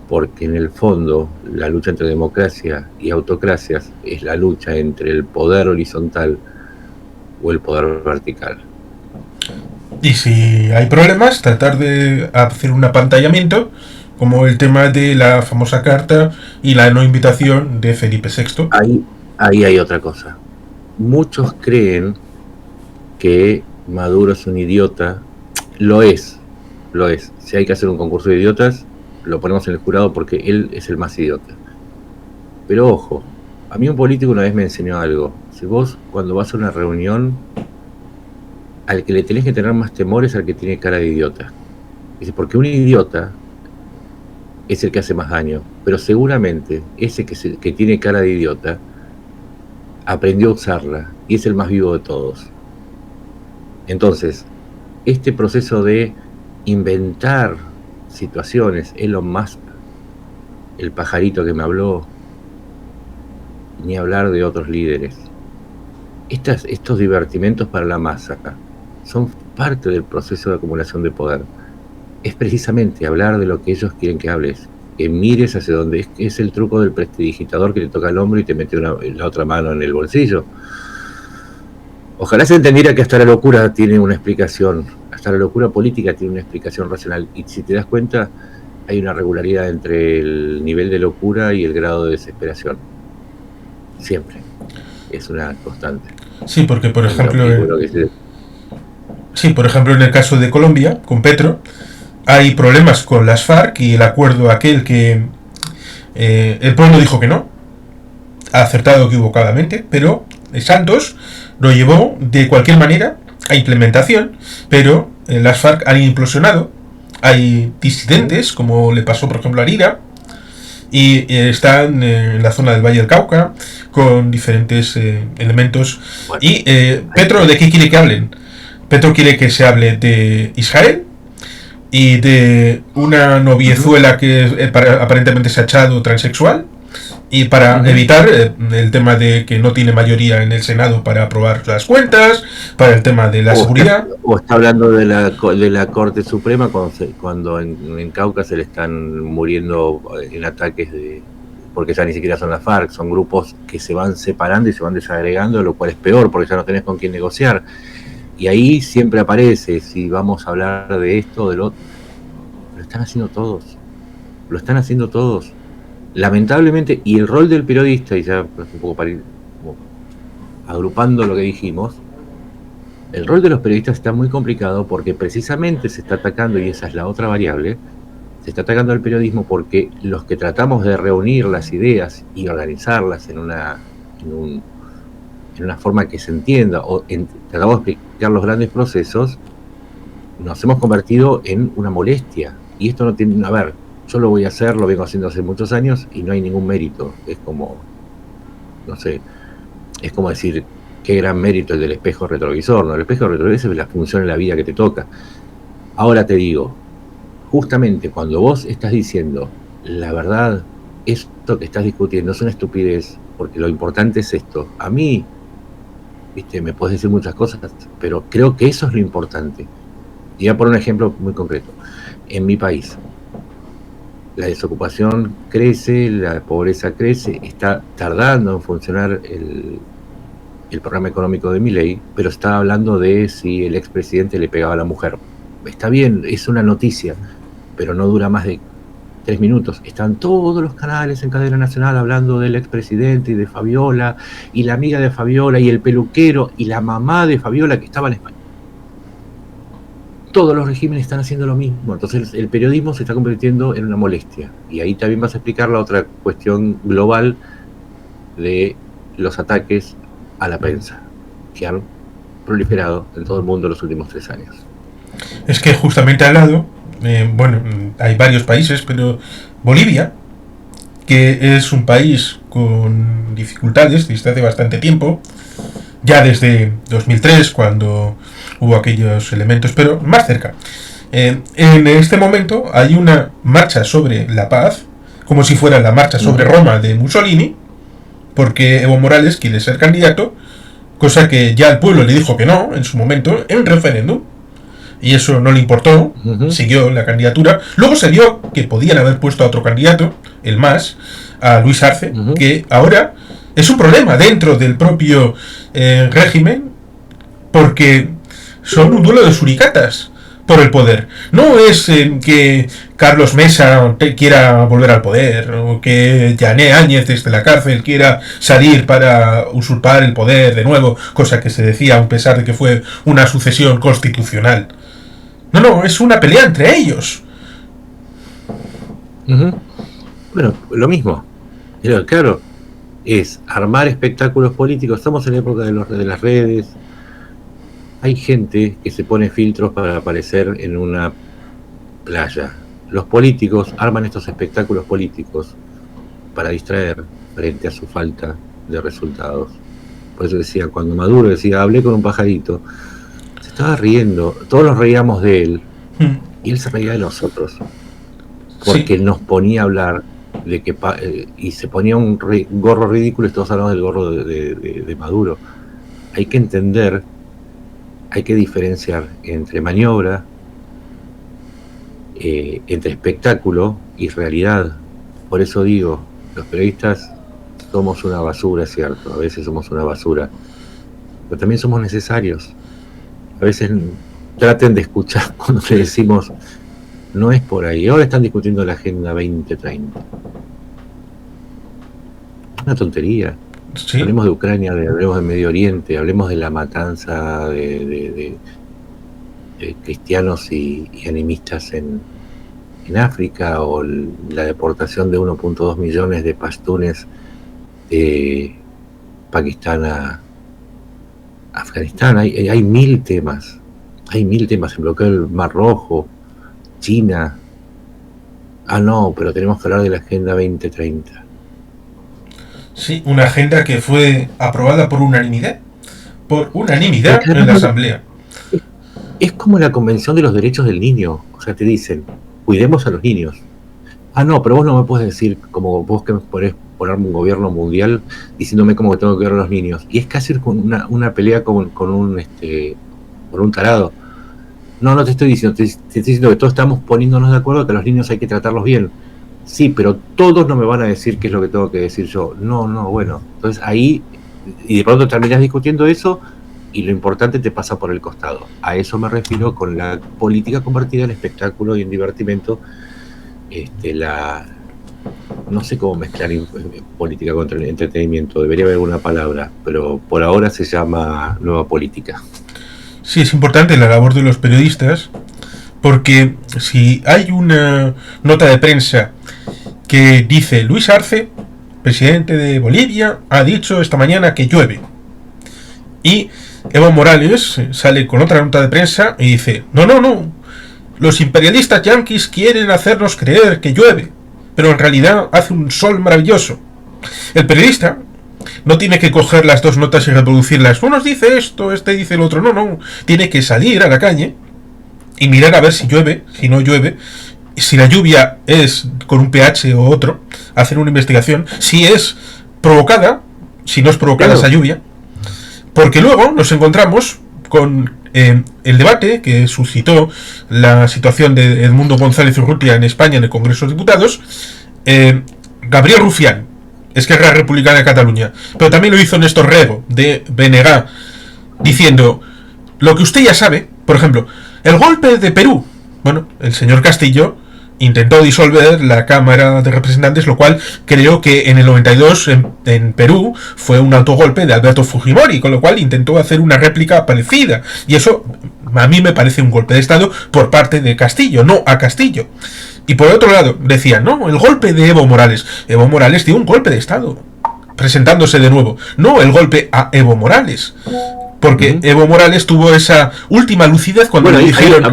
Porque en el fondo la lucha entre democracia y autocracias es la lucha entre el poder horizontal o el poder vertical. Y si hay problemas, tratar de hacer un apantallamiento, como el tema de la famosa carta y la no invitación de Felipe VI. Ahí hay otra cosa. Muchos creen que Maduro es un idiota. Lo es. Si hay que hacer un concurso de idiotas, lo ponemos en el jurado porque él es el más idiota. Pero ojo, a mí un político una vez me enseñó algo. Si vos cuando vas a una reunión, al que le tenés que tener más temor es al que tiene cara de idiota. Dice, porque un idiota es el que hace más daño, pero seguramente ese que tiene cara de idiota aprendió a usarla y es el más vivo de todos. Entonces, este proceso de inventar situaciones, Elon Musk, el pajarito que me habló, ni hablar de otros líderes. Estos divertimentos para la masa son parte del proceso de acumulación de poder. Es precisamente hablar de lo que ellos quieren que hables, que mires hacia donde es el truco del prestidigitador que te toca el hombro y te mete la otra mano en el bolsillo. Ojalá se entendiera que hasta la locura tiene una explicación, hasta la locura política tiene una explicación racional, y si te das cuenta hay una regularidad entre el nivel de locura y el grado de desesperación. Siempre. Es una constante. Sí, porque por ejemplo en el caso de Colombia, con Petro, hay problemas con las FARC y el acuerdo aquel que el pueblo dijo que no, acertado equivocadamente, pero Santos lo llevó de cualquier manera a implementación, pero las FARC han implosionado. Hay disidentes, como le pasó por ejemplo a Arira, y están en la zona del Valle del Cauca con diferentes elementos. Bueno, y Petro, ¿de qué quiere que hablen? Petro quiere que se hable de Israel y de una noviezuela que aparentemente se ha echado transexual, y para evitar el tema de que no tiene mayoría en el Senado para aprobar las cuentas, para el tema de la seguridad. O está hablando de la Corte Suprema cuando en Cauca se le están muriendo en ataques porque ya ni siquiera son las FARC, son grupos que se van separando y se van desagregando, lo cual es peor porque ya no tenés con quién negociar. Y ahí siempre aparece, si vamos a hablar de esto o del otro, lo están haciendo todos. Lamentablemente, y el rol del periodista, y ya un poco para ir agrupando lo que dijimos, el rol de los periodistas está muy complicado porque precisamente se está atacando, y esa es la otra variable, se está atacando al periodismo porque los que tratamos de reunir las ideas y organizarlas en una forma que se entienda, o tratamos de explicar los grandes procesos, nos hemos convertido en una molestia. Y esto no tiene, a ver, yo lo voy a hacer, lo vengo haciendo hace muchos años y no hay ningún mérito. Es como, no sé, es como decir, qué gran mérito el del espejo retrovisor. No, el espejo retrovisor es la función en la vida que te toca. Ahora te digo, justamente cuando vos estás diciendo la verdad, esto que estás discutiendo es una estupidez, porque lo importante es esto. A mí, viste, me puedes decir muchas cosas, pero creo que eso es lo importante. Y voy a poner un ejemplo muy concreto. En mi país, la desocupación crece, la pobreza crece, está tardando en funcionar el programa económico de Milei, pero está hablando de si el expresidente le pegaba a la mujer. Está bien, es una noticia, pero no dura más de 3 minutos. Están todos los canales en cadena nacional hablando del expresidente y de Fabiola, y la amiga de Fabiola, y el peluquero, y la mamá de Fabiola que estaba en España. Todos los regímenes están haciendo lo mismo. Entonces el periodismo se está convirtiendo en una molestia. Y ahí también vas a explicar la otra cuestión global de los ataques a la prensa que han proliferado en todo el mundo en los últimos 3 años. Es que justamente al lado, bueno, hay varios países, pero Bolivia, que es un país con dificultades desde hace bastante tiempo, ya desde 2003, cuando hubo aquellos elementos, pero más cerca. En este momento hay una marcha sobre la paz, como si fuera la marcha sobre Roma de Mussolini, porque Evo Morales quiere ser candidato, cosa que ya el pueblo le dijo que no en su momento, en referéndum, y eso no le importó, siguió la candidatura. Luego se vio que podían haber puesto a otro candidato, el MAS, a Luis Arce, que ahora es un problema dentro del propio régimen, porque son un duelo de suricatas por el poder. No es que Carlos Mesa quiera volver al poder, o que Yané Áñez desde la cárcel quiera salir para usurpar el poder de nuevo, cosa que se decía a pesar de que fue una sucesión constitucional. No, es una pelea entre ellos. Bueno, lo mismo. Pero claro, es armar espectáculos políticos. Estamos en la época de las redes. Hay gente que se pone filtros para aparecer en una playa. Los políticos arman estos espectáculos políticos para distraer frente a su falta de resultados. Por eso decía, cuando Maduro decía, hablé con un pajarito, se estaba riendo, todos nos reíamos de él, y él se reía de nosotros, porque nos ponía a hablar de que y se ponía un gorro ridículo, y todos hablamos del gorro de Maduro. Hay que entender, hay que diferenciar entre maniobra, entre espectáculo y realidad. Por eso digo, los periodistas somos una basura, es cierto, a veces somos una basura, pero también somos necesarios. A veces traten de escuchar cuando le decimos, no es por ahí. Ahora están discutiendo la Agenda 2030. Una tontería. Sí. Hablemos de Ucrania, hablemos de Medio Oriente, hablemos de la matanza de cristianos y animistas en África, o la deportación de 1.2 millones de pastunes de Pakistán Afganistán, hay mil temas. Hay mil temas. El bloqueo del Mar Rojo, China. No, pero tenemos que hablar de la Agenda 2030. Sí, una agenda que fue aprobada por unanimidad. Por unanimidad en la Asamblea. Es como la Convención de los Derechos del Niño. O sea, te dicen, cuidemos a los niños. No, pero vos no me puedes decir, como vos que me podés ponerme un gobierno mundial diciéndome cómo que tengo que cuidar a los niños. Y es casi una pelea con un tarado. No te estoy diciendo, te estoy diciendo que todos estamos poniéndonos de acuerdo que a los niños hay que tratarlos bien. Sí, pero todos no me van a decir qué es lo que tengo que decir yo. No, bueno. Entonces ahí, y de pronto terminás discutiendo eso y lo importante te pasa por el costado. A eso me refiero con la política convertida en espectáculo y en divertimento. No sé cómo mezclar política con entretenimiento, debería haber alguna palabra, pero por ahora se llama nueva política. Sí, es importante la labor de los periodistas, porque si hay una nota de prensa que dice Luis Arce, presidente de Bolivia, ha dicho esta mañana que llueve, y Evo Morales sale con otra nota de prensa y dice, no, los imperialistas yanquis quieren hacernos creer que llueve, pero en realidad hace un sol maravilloso. El periodista no tiene que coger las dos notas y reproducirlas. Uno dice esto, este dice el otro. No. Tiene que salir a la calle y mirar a ver si llueve, si no llueve. Si la lluvia es con un pH o otro, hacer una investigación. Si es provocada, si no es provocada esa lluvia. Porque luego nos encontramos con el debate que suscitó la situación de Edmundo González Urrutia en España en el Congreso de Diputados. Gabriel Rufián, Esquerra Republicana de Cataluña, pero también lo hizo Néstor Rego de BNG, diciendo lo que usted ya sabe. Por ejemplo, el golpe de Perú. Bueno, el señor Castillo intentó disolver la Cámara de Representantes, lo cual creo que en el 92 en Perú fue un autogolpe de Alberto Fujimori, con lo cual intentó hacer una réplica parecida, y eso a mí me parece un golpe de Estado por parte de Castillo, no a Castillo. Y por otro lado, decían, no, el golpe de Evo Morales. Evo Morales dio un golpe de Estado, presentándose de nuevo. No el golpe a Evo Morales. Porque Evo Morales tuvo esa última lucidez cuando le dijeron,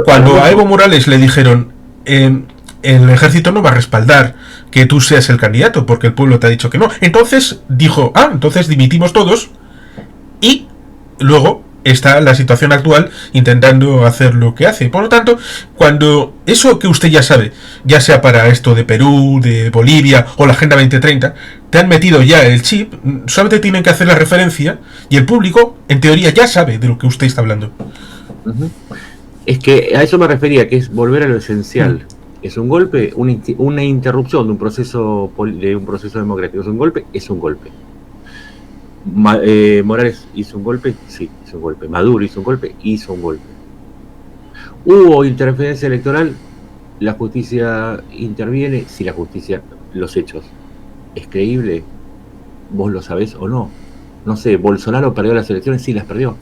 cuando a Evo Morales le dijeron, el ejército no va a respaldar que tú seas el candidato, porque el pueblo te ha dicho que no. Entonces dijo, entonces dimitimos todos, y luego está la situación actual intentando hacer lo que hace. Por lo tanto, cuando eso que usted ya sabe, ya sea para esto de Perú, de Bolivia o la Agenda 2030, te han metido ya el chip, solamente tienen que hacer la referencia y el público, en teoría, ya sabe de lo que usted está hablando. Es que a eso me refería, que es volver a lo esencial. Es un golpe, una interrupción de un proceso democrático. Es un golpe, es un golpe. Morales hizo un golpe, sí, hizo un golpe. Maduro hizo un golpe, hizo un golpe. Hubo interferencia electoral, la justicia interviene. Si la justicia, los hechos, ¿es creíble? ¿Vos lo sabés o no? No sé, ¿Bolsonaro perdió las elecciones? Sí, las perdió.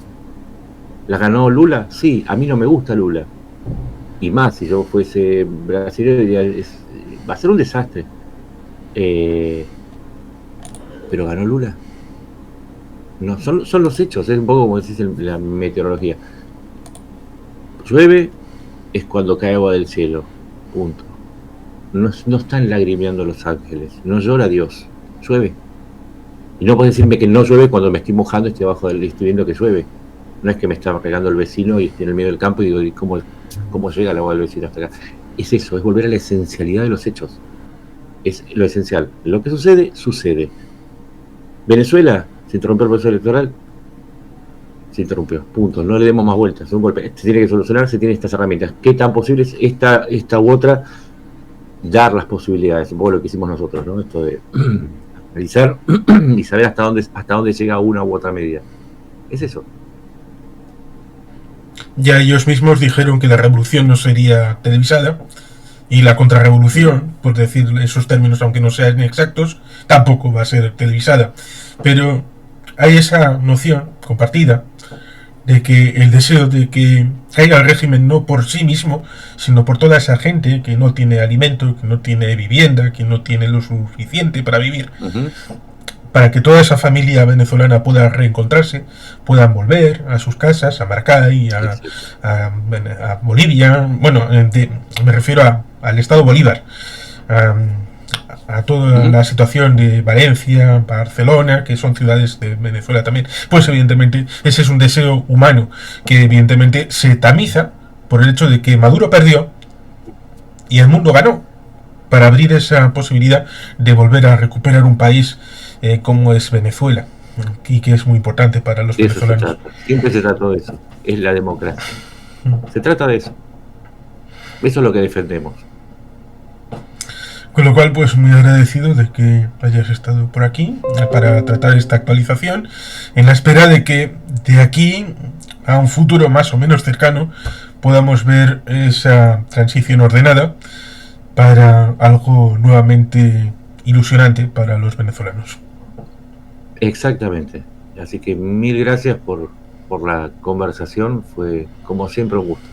¿Las ganó Lula? Sí, a mí no me gusta Lula. Y más, si yo fuese brasileño, diría, va a ser un desastre. Pero ganó Lula. No, son los hechos, es un poco como decís en la meteorología. Llueve es cuando cae agua del cielo, punto. No están lagrimeando los ángeles, no llora Dios, llueve. Y no puedes decirme que no llueve cuando me estoy mojando y estoy viendo que llueve. No es que me está regando el vecino y estoy en el medio del campo y digo, ¿cómo llega el agua del vecino hasta acá? Es eso, es volver a la esencialidad de los hechos. Es lo esencial. Lo que sucede, sucede. Venezuela, se interrumpió el proceso electoral, se interrumpió, punto. No le demos más vueltas, es un golpe. Se tiene que solucionar, se tienen estas herramientas. ¿Qué tan posible es esta u otra? Dar las posibilidades, un poco lo que hicimos nosotros, ¿no? Esto de analizar y saber hasta dónde llega una u otra medida. Es eso. Ya ellos mismos dijeron que la revolución no sería televisada, y la contrarrevolución, por decir esos términos aunque no sean exactos, tampoco va a ser televisada. Pero hay esa noción compartida de que el deseo de que caiga el régimen no por sí mismo, sino por toda esa gente que no tiene alimento, que no tiene vivienda, que no tiene lo suficiente para vivir, para que toda esa familia venezolana pueda reencontrarse, puedan volver a sus casas, a Maracay, a Bolivia, bueno, me refiero al Estado Bolívar, a toda la situación de Valencia, Barcelona, que son ciudades de Venezuela también. Pues evidentemente ese es un deseo humano que evidentemente se tamiza por el hecho de que Maduro perdió y el mundo ganó, para abrir esa posibilidad de volver a recuperar un país como es Venezuela, y que es muy importante para los venezolanos. Siempre se trató de eso, es la democracia. Se trata de eso. Eso es lo que defendemos. Con lo cual, pues muy agradecido de que hayas estado por aquí para tratar esta actualización, en la espera de que de aquí a un futuro más o menos cercano podamos ver esa transición ordenada para algo nuevamente ilusionante para los venezolanos. Exactamente. Así que mil gracias por la conversación, fue como siempre un gusto.